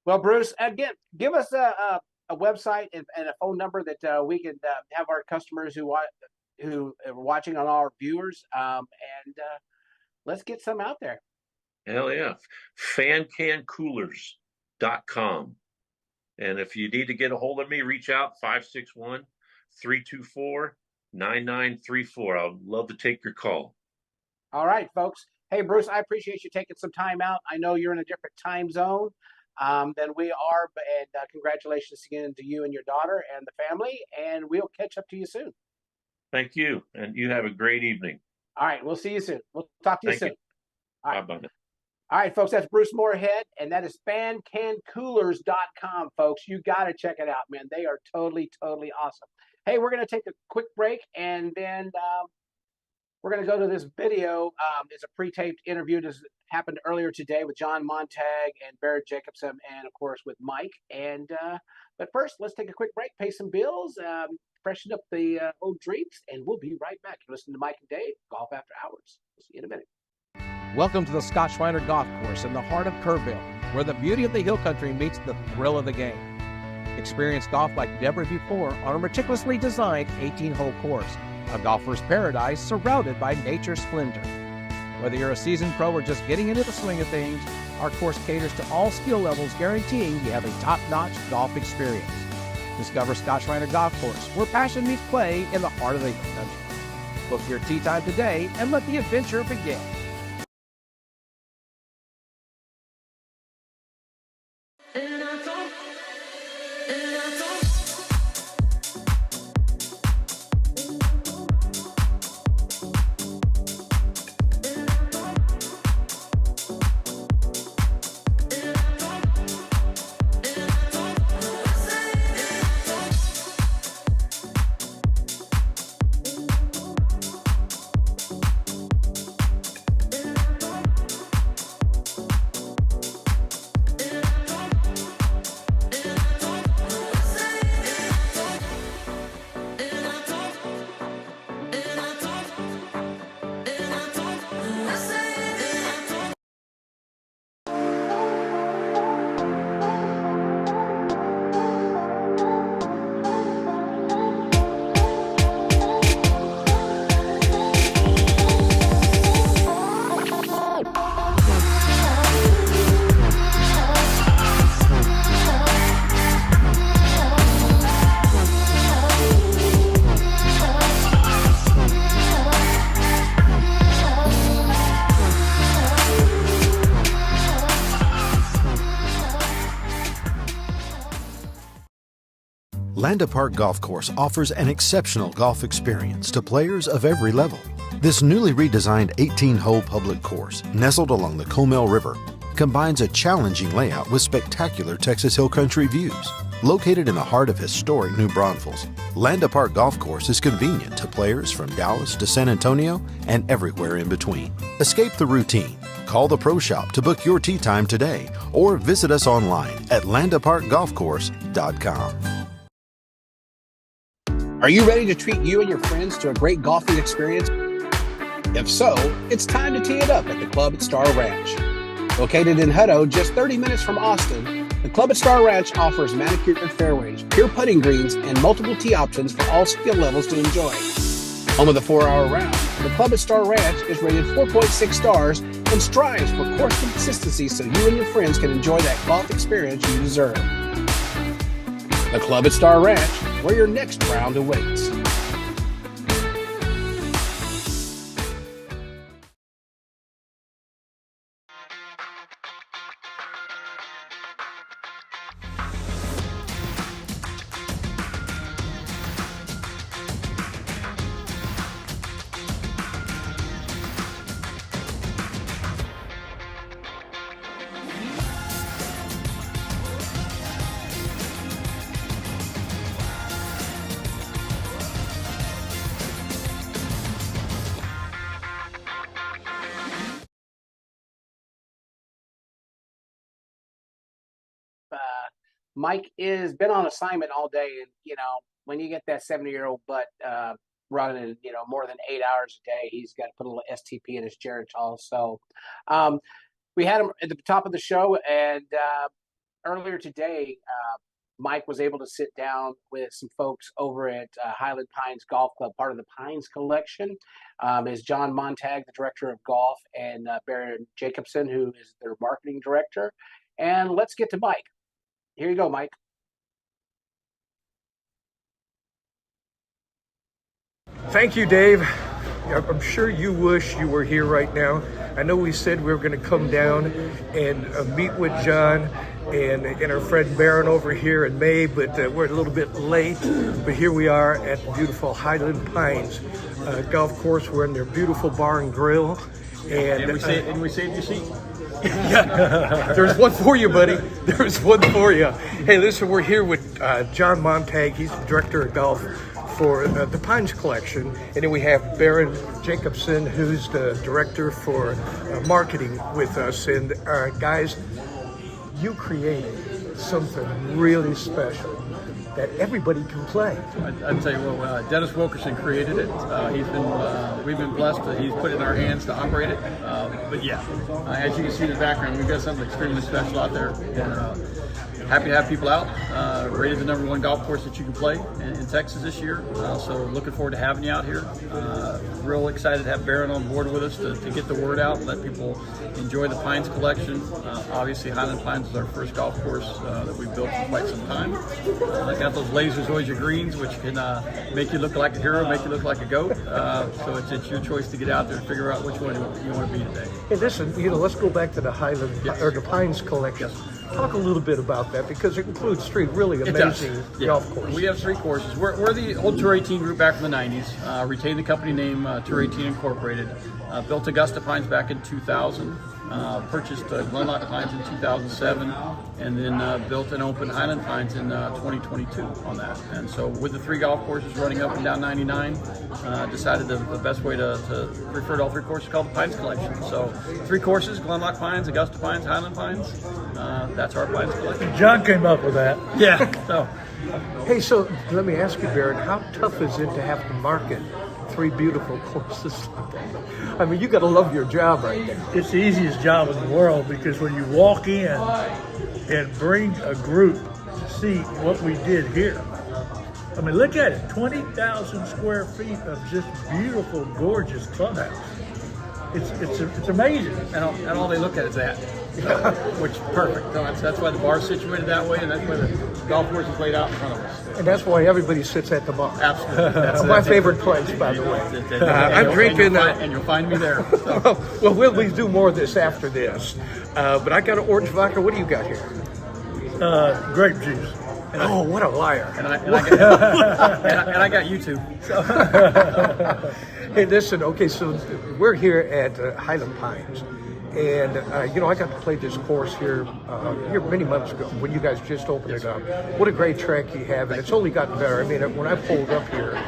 Well, Bruce, again, give us a website and a phone number that we can have our customers who are watching on our viewers, and let's get some out there. Hell yeah. FanCanCoolers.com. And if you need to get a hold of me, reach out 561-324-9934. I'd love to take your call. All right, folks. Hey, Bruce, I appreciate you taking some time out. I know you're in a different time zone than we are, and congratulations again to you and your daughter and the family, and we'll catch up to you soon. Thank you, and you have a great evening. All right, we'll see you soon. We'll talk to you soon. All right. Bye-bye. All right, folks, that's Bruce Moorhead, and that is FanCanCoolers.com, folks. You got to check it out, man. They are totally, totally awesome. Hey, we're going to take a quick break, and then we're going to go to this video. It's a pre-taped interview that happened earlier today with John Montag and Barrett Jacobson, and, of course, with Mike. But first, let's take a quick break, pay some bills, freshen up the old drinks, and we'll be right back. You're listening to Mike and Dave, Golf After Hours. We'll see you in a minute. Welcome to the Scott Schreiner Golf Course in the heart of Kerrville, where the beauty of the hill country meets the thrill of the game. Experience golf like never before on a meticulously designed 18-hole course, a golfer's paradise surrounded by nature's splendor. Whether you're a seasoned pro or just getting into the swing of things, our course caters to all skill levels, guaranteeing you have a top-notch golf experience. Discover Scott Schreiner Golf Course, where passion meets play in the heart of the hill country. Book your tee time today and let the adventure begin. Landa Park Golf Course offers an exceptional golf experience to players of every level. This newly redesigned 18-hole public course, nestled along the Comal River, combines a challenging layout with spectacular Texas Hill Country views. Located in the heart of historic New Braunfels, Landa Park Golf Course is convenient to players from Dallas to San Antonio and everywhere in between. Escape the routine. Call the Pro Shop to book your tee time today or visit us online at landaparkgolfcourse.com. Are you ready to treat you and your friends to a great golfing experience? If so, it's time to tee it up at the Club at Star Ranch. Located in Hutto, just 30 minutes from Austin, the Club at Star Ranch offers manicured fairways, pure putting greens, and multiple tee options for all skill levels to enjoy. Home of the 4-hour round, the Club at Star Ranch is rated 4.6 stars and strives for course consistency so you and your friends can enjoy that golf experience you deserve. The Club at Star Ranch, where your next round awaits. Mike is been on assignment all day, and when you get that 70-year-old butt running, more than 8 hours a day, he's got to put a little STP in his Geritol. So we had him at the top of the show, and earlier today, Mike was able to sit down with some folks over at Highland Pines Golf Club, part of the Pines Collection. Is John Montag, the director of golf, and Baron Jacobson, who is their marketing director. And let's get to Mike. Here you go, Mike. Thank you, Dave. I'm sure you wish you were here right now. I know we said we were going to come down and meet with John and our friend Baron over here in May, but we're a little bit late. But here we are at the beautiful Highland Pines golf course. We're in their beautiful bar and grill. And we saved your seat. Yeah, there's one for you, buddy. There's one for you. Hey, listen, we're here with John Montag. He's the director of golf for the Pines Collection. And then we have Baron Jacobson, who's the director for marketing with us. And guys, you create something really special that everybody can play. I'd tell you what, Dennis Wilkerson created it. We've been blessed that he's put it in our hands to operate it. But yeah, as you can see in the background, we've got something extremely special out there. And, happy to have people out. Rated the #1 golf course that you can play in Texas this year. So looking forward to having you out here. Real excited to have Baron on board with us to get the word out and let people enjoy the Pines Collection. Obviously, Highland Pines is our first golf course that we've built for quite some time. Got those lasers always your greens, which can make you look like a hero, make you look like a goat. So it's your choice to get out there and figure out which one you want to be today. Hey, listen, let's go back to the Highland or the Pines Collection. Yes. Talk a little bit about that, because it includes 3 really amazing golf courses. We have 3 courses. We're the old Tour 18 group back from the 90s. Retained the company name Tour 18 Incorporated. Built Augusta Pines back in 2000. Purchased Glenlock Pines in 2007, and then built and opened Highland Pines in 2022 on that. And so with the 3 golf courses running up and down 99, decided the best way to refer to all 3 courses is called the Pines Collection. So 3 courses: Glenlock Pines, Augusta Pines, Highland Pines. That's our Pines Collection. John came up with that. Yeah. So. Hey, so let me ask you, Baron, how tough is it to have to market 3 beautiful courses like that? I mean, you got to love your job right there. It's the easiest job in the world, because when you walk in and bring a group to see what we did here, I mean, look at it, 20,000 square feet of just beautiful, gorgeous clubhouse. It's amazing. And all they look at is that. Which perfect. So that's why the bar's situated that way, and that's why the golf course is laid out in front of us. And that's why everybody sits at the bar. Absolutely. That's my favorite place, by the way. I'm drinking. And you'll find me there. So. Well, we'll do more of this after this. But I got an orange vodka. What do you got here? Grape juice. Oh, what a liar. And I got you too. So. Hey, listen, okay, so we're here at Highland Pines. And, I got to play this course here many months ago when you guys just opened it up. What a great track you have, and it's only gotten better. I mean, when I pulled up here,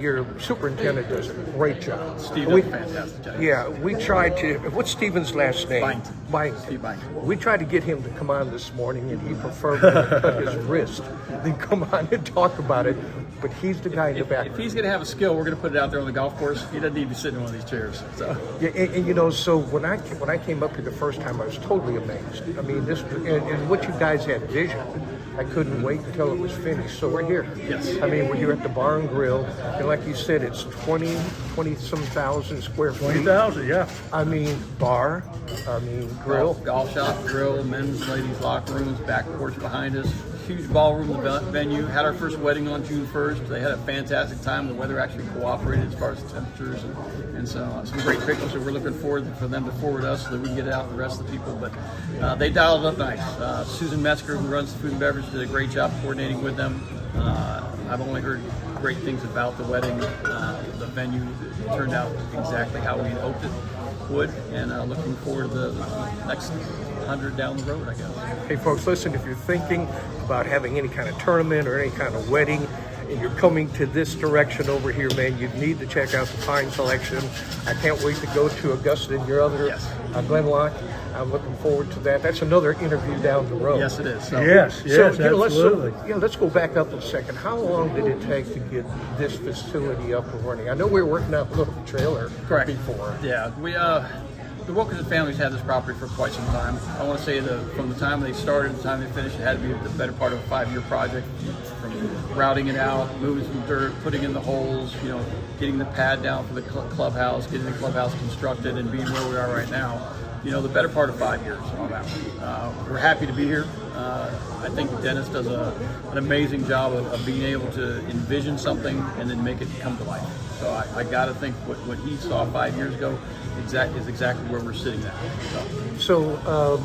your superintendent does a great job. Steve does a fantastic job. Yeah, we tried to, what's Stephen's last name? Byington. Steve Byington. We tried to get him to come on this morning, and he preferred to cut his wrist than come on and talk about it. But he's the guy in the background. If he's going to have a skill, we're going to put it out there on the golf course. He doesn't need to be sitting in one of these chairs. So. Yeah, and so when I came up here the first time, I was totally amazed. I mean, this and what you guys had vision. I couldn't wait until it was finished. So we're here. Yes. I mean, we're here at the Bar and Grill, and like you said, it's 20-some thousand square feet. 20,000, yeah. I mean, bar. I mean, grill. Golf shop, grill, men's, ladies' locker rooms, back porch behind us. huge ballroom venue. Had our first wedding on June 1st. They had a fantastic time. The weather actually cooperated as far as the temperatures, and so some great pictures that we're looking forward for them to forward us so that we can get it out to the rest of the people. But they dialed it up nice. Susan Metzger, who runs the food and beverage, did a great job coordinating with them. I've only heard great things about the wedding. The venue turned out exactly how we hoped it would, and looking forward to the next 100 down the road, I guess. Hey folks, listen, if you're thinking about having any kind of tournament or any kind of wedding, and you're coming to this direction over here, man, you need to check out the Pine Selection. I can't wait to go to Augusta and your other Glenlock. I'm looking forward to that. That's another interview down the road. Yes, it is. So, yes, absolutely. Let's go back up a second. How long did it take to get this facility up and running? I know we were working out a little trailer before. Yeah, we the Wilkerson family's had this property for quite some time. I want to say that from the time they started to the time they finished, it had to be the better part of a 5-year project. From routing it out, moving some dirt, putting in the holes, getting the pad down for the clubhouse, getting the clubhouse constructed, and being where we are right now. The better part of 5 years on that one. We're happy to be here. I think Dennis does an amazing job of being able to envision something and then make it come to life. So I got to think what he saw 5 years ago is exactly where we're sitting now. So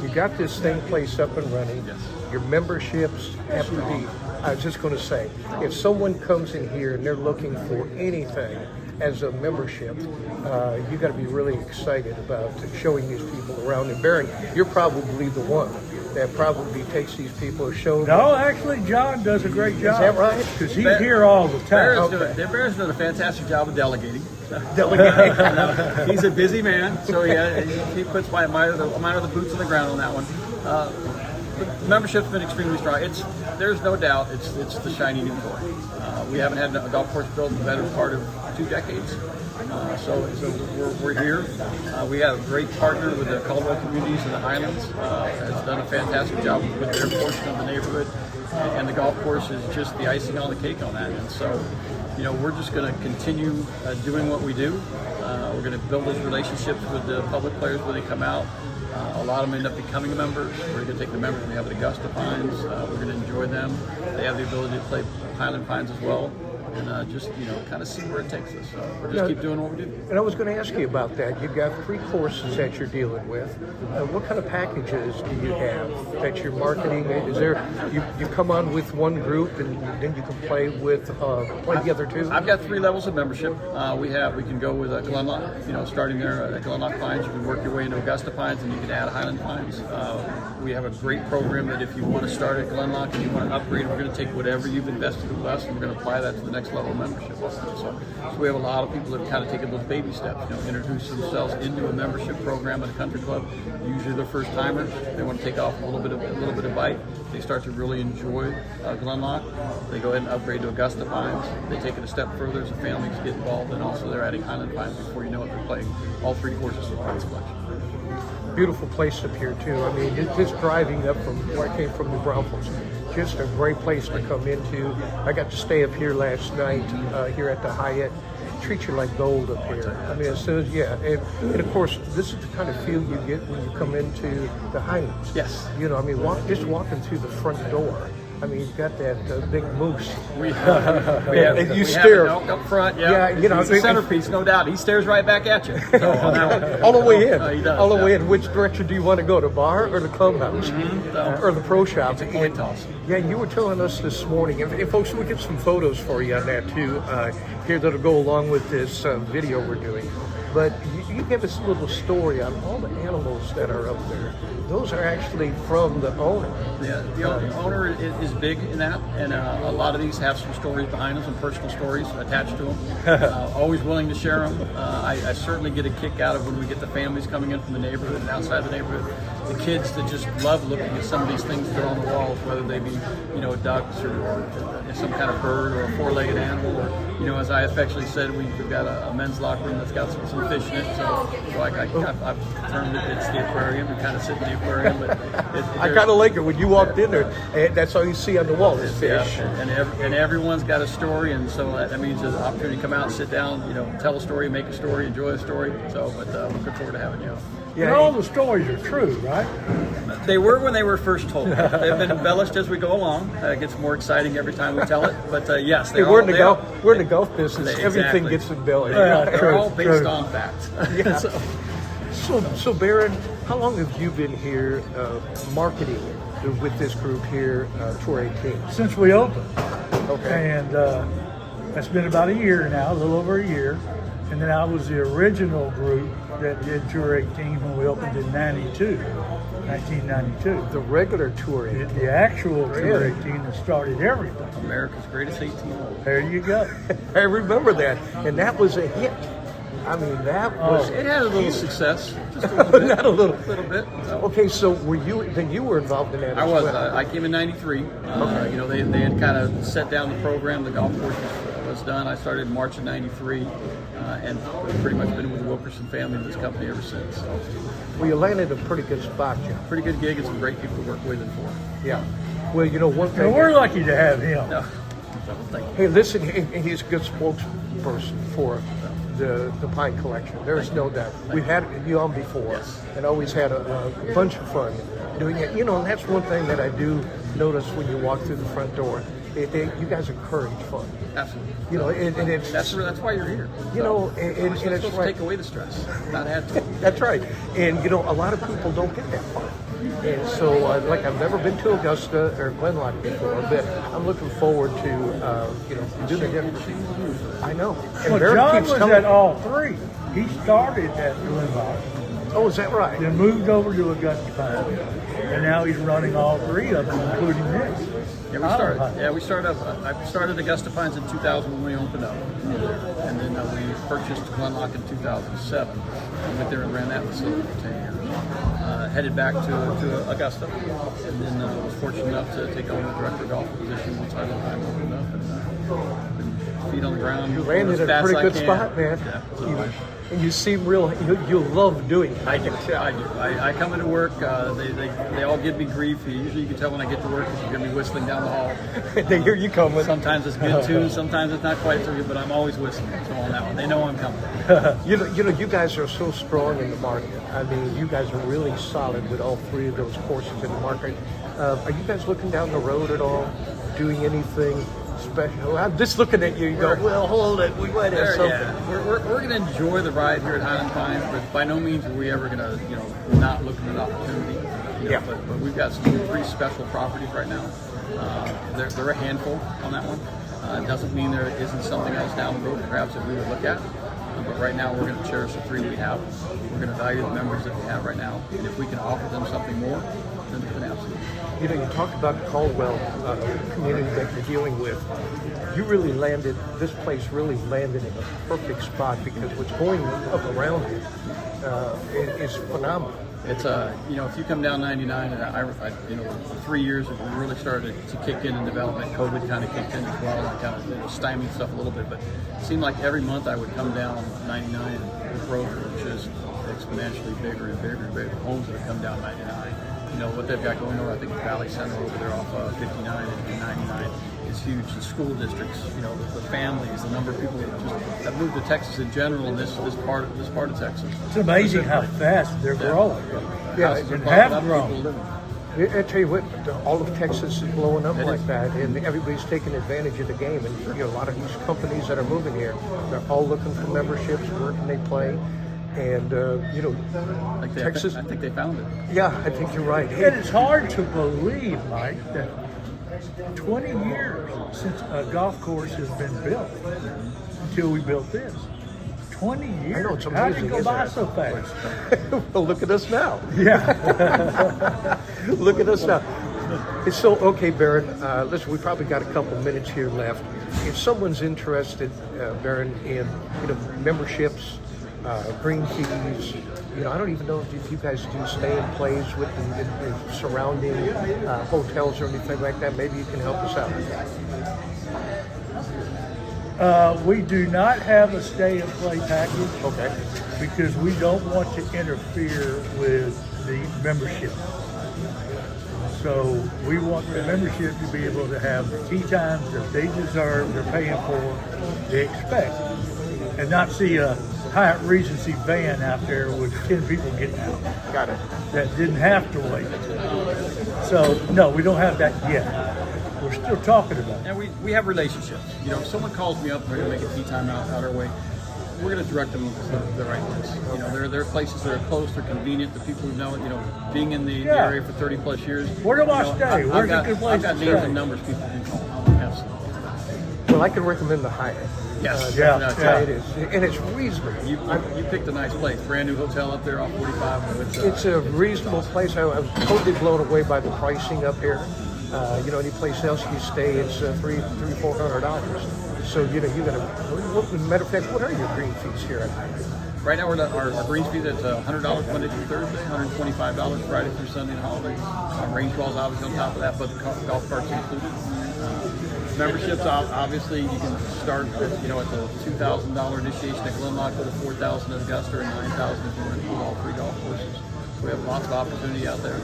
you got this place up and running. Yes. Your memberships have to be, I was just going to say, if someone comes in here and they're looking for anything as a membership, you got to be really excited about showing these people around. And Baron, you're probably the one that probably takes these people to show them. No, actually, John does a great job. Is that right? Because he's here all the time. Baron's doing a fantastic job of delegating. He's a busy man, so he puts my the boots on the ground on that one. The membership's been extremely strong. There's no doubt it's the shiny new toy. We haven't had a golf course built in the better part of 2 decades. So we're here. We have a great partner with the Caldwell communities in the Highlands. Has done a fantastic job with their portion of the neighborhood, and the golf course is just the icing on the cake on that. And so, we're just going to continue doing what we do. We're going to build those relationships with the public players when they come out. A lot of them end up becoming a member. We're going to take the members we have at Augusta Pines. We're going to enjoy them. They have the ability to play Highland Pines as well. And just, kind of see where it takes us. We'll just keep doing what we do. And I was going to ask you about that. You've got 3 courses that you're dealing with. What kind of packages do you have that you're marketing? Is there, you come on with one group and then you can play with the other 2? I've got 3 levels of membership. We can go with Glenlock, starting there at Glenlock Pines. You can work your way into Augusta Pines and you can add Highland Pines. We have a great program that if you want to start at Glenlock and you want to upgrade, we're going to take whatever you've invested with us and we're going to apply that to the next level of membership. So we have a lot of people that have kind of taken those baby steps, introduce themselves into a membership program at a country club. Usually they're first timers. They want to take off a little bit of bite. They start to really enjoy Glenlock. They go ahead and upgrade to Augusta Pines. They take it a step further as the families get involved, and also they're adding Highland Pines before you know it. They're playing all 3 courses of Pine Selection. Beautiful place up here too. I mean, just driving up from where I came from, New Braunfels, just a great place to come into. I got to stay up here last night here at the Hyatt. Treat you like gold up here. I mean, as soon as, and of course, this is the kind of feel you get when you come into the Highlands. Yes. Just walking through the front door. I mean, you've got that big moose. We have elk up front. Yeah, he's the centerpiece, no doubt. He stares right back at you. So all the way in. He does, all the way in. Which direction do you want to go, the bar or the clubhouse? Or the pro shop? It's a coin toss. Yeah, you were telling us this morning, and folks, we'll get some photos for you on that too, here that'll go along with this video we're doing. But you give us a little story on all the animals that are up there. Those are actually from the owner. Yeah, the owner is big in that, and a lot of these have some stories behind them, some personal stories attached to them. Always willing to share them. I certainly get a kick out of when we get the families coming in from the neighborhood and outside the neighborhood. The kids that just love looking at some of these things that are on the walls, whether they be, ducks or some kind of bird or a 4-legged animal, or, as I affectionately said, we've got a men's locker room that's got some fish in it. So I've termed it's the aquarium. We kind of sit in the aquarium. But I kind of like it when you walked in there. And that's all you see on the wall is fish. Yeah, and everyone's got a story, and so that means there's an opportunity to come out, sit down, tell a story, make a story, enjoy a story. So, but looking forward to having you. Yeah, and all the stories are true, right? right? They were when they were first told. They've been embellished as we go along. It gets more exciting every time we tell it. But yes, we're in the golf business. Everything gets embellished. They're all based on facts. Yeah. So Baron, how long have you been here marketing with this group here, Tour 18? Since we opened. Okay. And that's been about a year now, a little over a year. And then I was the original group that did Tour 18 when we opened in 1992. The regular Tour 18. The actual Tour 18 that started everything. America's greatest 18 hole. There you go. I remember that. And that was a hit. I mean, that was... It had a little success. Just a little bit. Not a little. A little bit. Okay, so you were involved in that I as was. well. I came in 93. Okay. You know, they had kind of set down the program. The golf course was done. I started in March of 93. And pretty much been with the Wilkerson family and this company ever since. So. Well, you landed a pretty good spot, Jim. Pretty good gig and some great people to work with and for. Yeah. Well, you know, one thing... We're lucky to have him. No. Hey, listen, he's a good spokesperson for the Pine Collection. There's no doubt. We've had you on before, yes, and always had a bunch of fun doing it. You know, and that's one thing that I do notice when you walk through the front door. You guys encourage fun. Absolutely. You know, and it's that's why you're here. You know, and it's supposed right. to take away the stress, not add to it. That's right. And you know, a lot of people don't get that far. And so, like, I've never been to Augusta or Glenlock before, but I'm looking forward to, doing it. I know. And well, Barrett John keeps was coming. at all three. He started at Glenlock. Oh, is that right? Then moved over to Augusta Pine, and now he's running all three of them, including this. We started up. I started Augusta Pines in 2000 when we opened up, and then we purchased Glenlock in 2007. I went there and ran that facility for 10 years. Headed back to Augusta, and then was fortunate enough to take over the director of golf position once I opened up, and feet on the ground. You landed at a pretty good spot, man. Yeah, and you seem real. You love doing it. I do. I come into work. They all give me grief. Usually, you can tell when I get to work because you're gonna be whistling down the hall. They hear you coming. Sometimes it's good too. Sometimes it's not quite so good. But I'm always whistling. So on that one, they know I'm coming. You know, you guys are so strong in the market. I mean, you guys are really solid with all three of those courses in the market. Are you guys looking down the road at all, doing anything special? I'm just looking at you. You go, well, hold it. We might have something. Yeah. We're going to enjoy the ride here at Highland Pines, but by no means are we ever going to, not look at an opportunity. But we've got some pretty special properties right now. They're a handful on that one. It doesn't mean there isn't something else down the road perhaps that we would look at. But right now we're going to cherish the three we have. We're going to value the members that we have right now. And if we can offer them something more, then absolutely. You know, you talked about the Caldwell community that you're dealing with. This place really landed in a perfect spot because what's going up around it is phenomenal. It's if you come down 99, and the 3 years that we really started to kick in development, COVID kind of kicked in as well, and I kind of stymied stuff a little bit. But it seemed like every month I would come down 99 and the growth was just exponentially bigger and bigger and bigger. Homes that have come down 99. You know what they've got going on. I think the Valley Center over there off 59 and 99 is huge. The school districts, the families, the number of people that moved to Texas in general, in this part of Texas. It's amazing how fast they're growing. Yeah, and have grown. I tell you what, all of Texas is blowing up like that, and everybody's taking advantage of the game. And a lot of these companies that are moving here, they're all looking for memberships. Where can they play? And Texas. I think they found it. Yeah, I think you're right. And it's hard to believe, Mike, that 20 years since a golf course has been built until we built this. 20 years. I know, it's amazing. How did it go by so fast? Well, look at us now. Yeah. Look at us now. It's so okay, Baron. Listen, we probably got a couple minutes here left. If someone's interested, Baron, in memberships, green fees, I don't even know if you guys do stay and plays with the surrounding hotels or anything like that. Maybe you can help us out with that. We do not have a stay and play package. Okay. Because we don't want to interfere with the membership. So we want the membership to be able to have the tee times that they deserve, they're paying for, they expect, and not see a Hyatt Regency van out there with 10 people getting out. Got it. That didn't have to wait. So, no, we don't have that yet. We're still talking about it. And we have relationships. You know, if someone calls me up, they're going to make a tea time out our way, we're going to direct them to the right place. You know, there are places that are close, they're convenient, the people who know it, you know, being in the area for 30 plus years. Where do I stay? Where's a good place I've got to names stay? and numbers people can call. Absolutely. Well, I can recommend the Hyatt. Yes. It is, and it's reasonable. You picked a nice place, brand new hotel up there off 45. It's a reasonable place. I was totally blown away by the pricing up here. You know, any place else you stay, it's $300-400. So you know, matter of fact, what are your green fees here at Hyatt? Right now, our green fee is $100 Monday through Thursday, $125 Friday through Sunday and holidays. Range balls obviously on top of that, but the golf carts included. Memberships, obviously, you can start at the $2,000 initiation at Glenlock with a $4,000 at Augusta and $9,000 if you want to include all 3 golf courses. So we have lots of opportunity out there.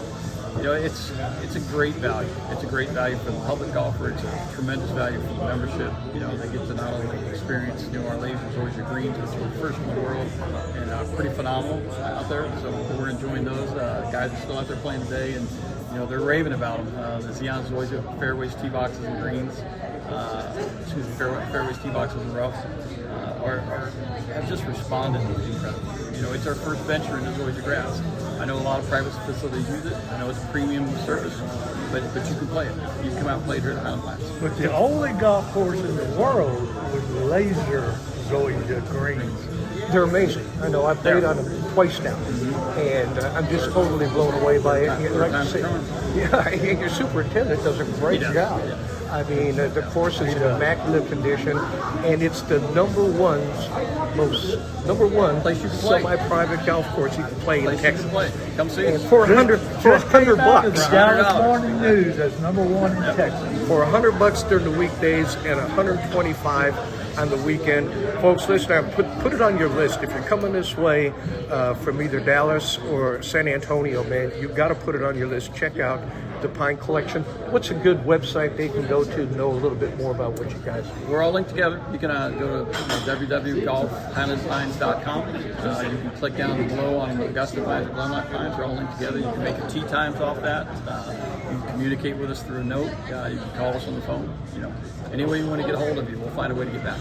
You know, it's a great value. It's a great value for the public golfer. It's a tremendous value for the membership. You know, they get to not only experience, you know, our Lasers Always Your Greens, which are the first in the world, and pretty phenomenal out there. So we're enjoying those. Guys are still out there playing today, and you know, they're raving about them. The Xeon Zoysia fairways, tee boxes, and greens. Fairways, tee boxes, and roughs have just responded incredibly. You know, it's our first venture into Zoysia grass. I know a lot of private facilities use it. I know it's a premium service, but you can play it. You can come out and play it here at Highland Pines. But the only golf course in the world with laser Zoysia greens. They're amazing. I know. I've played on them twice now, and I'm just totally blown away by it. Like you say, and your superintendent does a great job. I mean, the course is in immaculate condition, and it's the number one place you can play. Semi-private golf course you can play in Texas. Come see and us. for $100 bucks. The Dallas Morning News, that's number 1 in Texas. For $100 during the weekdays and $125 on the weekend. Folks, listen, put it on your list. If you're coming this way from either Dallas or San Antonio, man, you've got to put it on your list. Check out the Pine Collection. What's a good website they can go to know a little bit more about what you guys do? We're all linked together. You can go to www.golfhighlandpines.com. You can click down below on Augusta Pines or Glenlock Pines. We're all linked together. You can make a tee times off that. You can communicate with us through a note. You can call us on the phone. You know, any way you want to get a hold of you, we'll find a way to get back.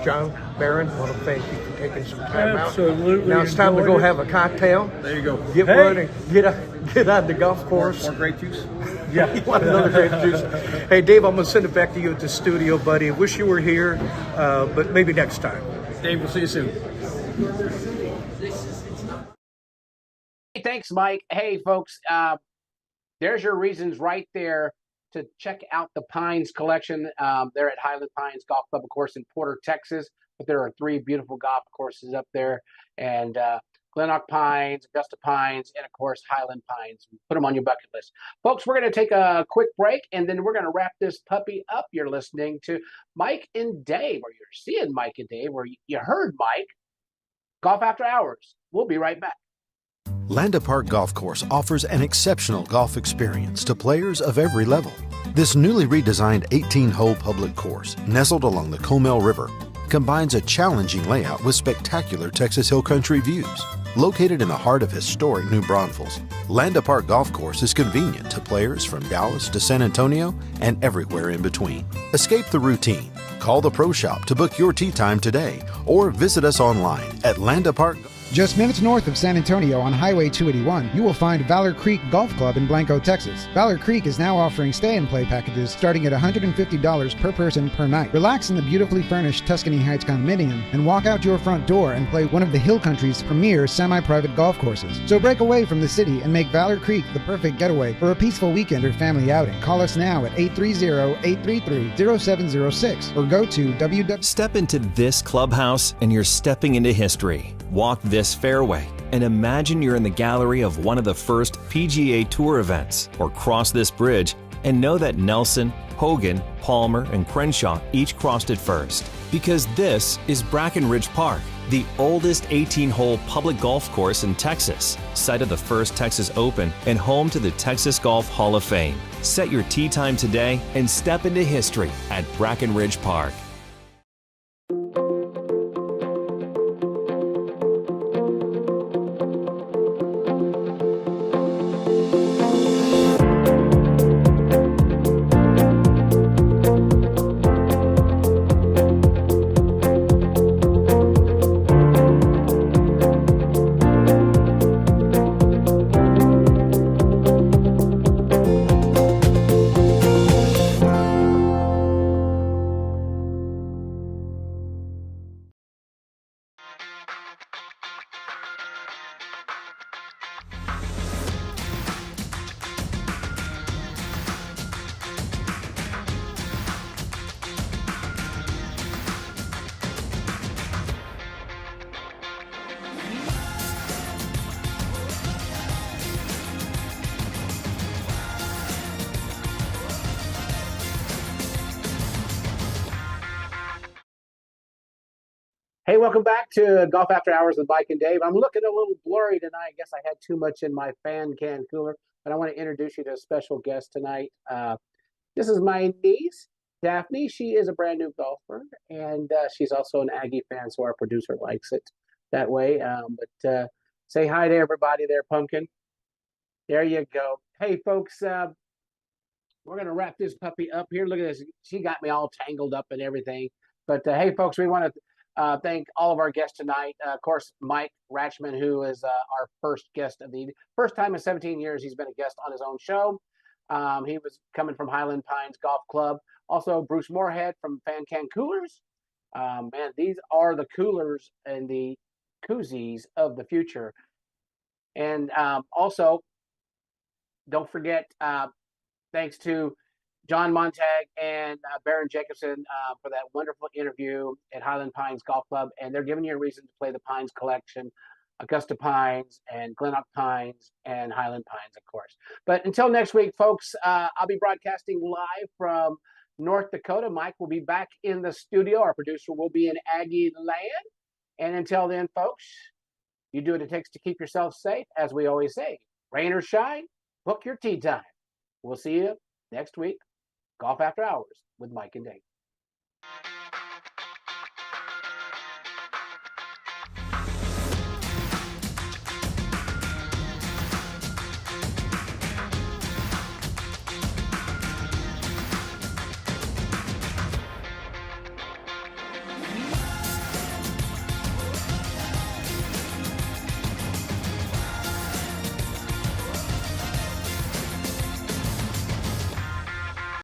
John Barron, I want to thank you for taking some time Absolutely. out. Now it's time to go have a cocktail. There you go. Get one and get on the golf course. More grape juice? Yeah, you want another grape juice. Hey, Dave, I'm going to send it back to you at the studio, buddy. Wish you were here, but maybe next time. Dave, we'll see you soon. Hey, thanks, Mike. Hey, folks, there's your reasons right there to check out the Pines Collection. They're at Highland Pines Golf Club, of course, in Porter, Texas. But there are 3 beautiful golf courses up there, and Glenlock Pines, Augusta Pines, and of course Highland Pines. Put them on your bucket list, folks. We're going to take a quick break, and then we're going to wrap this puppy up. You're listening to Mike and Dave, or you're seeing Mike and Dave, or you heard Mike. Golf After Hours. We'll be right back. Landa Park Golf Course offers an exceptional golf experience to players of every level. This newly redesigned 18-hole public course, nestled along the Comal River, combines a challenging layout with spectacular Texas Hill Country views. Located in the heart of historic New Braunfels, Landa Park Golf Course is convenient to players from Dallas to San Antonio and everywhere in between. Escape the routine. Call the Pro Shop to book your tee time today, or visit us online at Landa Park. Just minutes north of San Antonio on Highway 281, you will find Valor Creek Golf Club in Blanco, Texas. Valor Creek is now offering stay and play packages starting at $150 per person per night. Relax in the beautifully furnished Tuscany Heights condominium and walk out your front door and play one of the Hill Country's premier semi-private golf courses. So break away from the city and make Valor Creek the perfect getaway for a peaceful weekend or family outing. Call us now at 830-833-0706 or go to www. Step into this clubhouse and you're stepping into history. Walk this fairway and imagine you're in the gallery of one of the first PGA Tour events, or cross this bridge and know that Nelson, Hogan, Palmer, and Crenshaw each crossed it first. Because this is Brackenridge Park, the oldest 18-hole public golf course in Texas, site of the first Texas Open and home to the Texas Golf Hall of Fame. Set your tee time today and step into history at Brackenridge Park. Hey, welcome back to Golf After Hours with Mike and Dave. I'm looking a little blurry tonight. I guess I had too much in my fan can cooler, but I want to introduce you to a special guest tonight. This is my niece, Daphne. She is a brand new golfer, and she's also an Aggie fan, so our producer likes it that way. But say hi to everybody there, Pumpkin. There you go. Hey, folks, we're going to wrap this puppy up here. Look at this. She got me all tangled up and everything. But hey, folks, we want to thank all of our guests tonight. Of course, Mike Ratchman, who is our first guest of the first time in 17 years he's been a guest on his own show. He was coming from Highland Pines Golf Club. Also, Bruce Moorhead from Fan Can Coolers. Man, these are the coolers and the koozies of the future. And also, don't forget, thanks to John Montag and Baron Jacobson for that wonderful interview at Highland Pines Golf Club. And they're giving you a reason to play the Pines Collection, Augusta Pines and Glenrock Pines and Highland Pines, of course. But until next week, folks, I'll be broadcasting live from North Dakota. Mike will be back in the studio. Our producer will be in Aggie land. And until then, folks, you do what it takes to keep yourself safe. As we always say, rain or shine, book your tee time. We'll see you next week. Golf After Hours with Mike and Dave.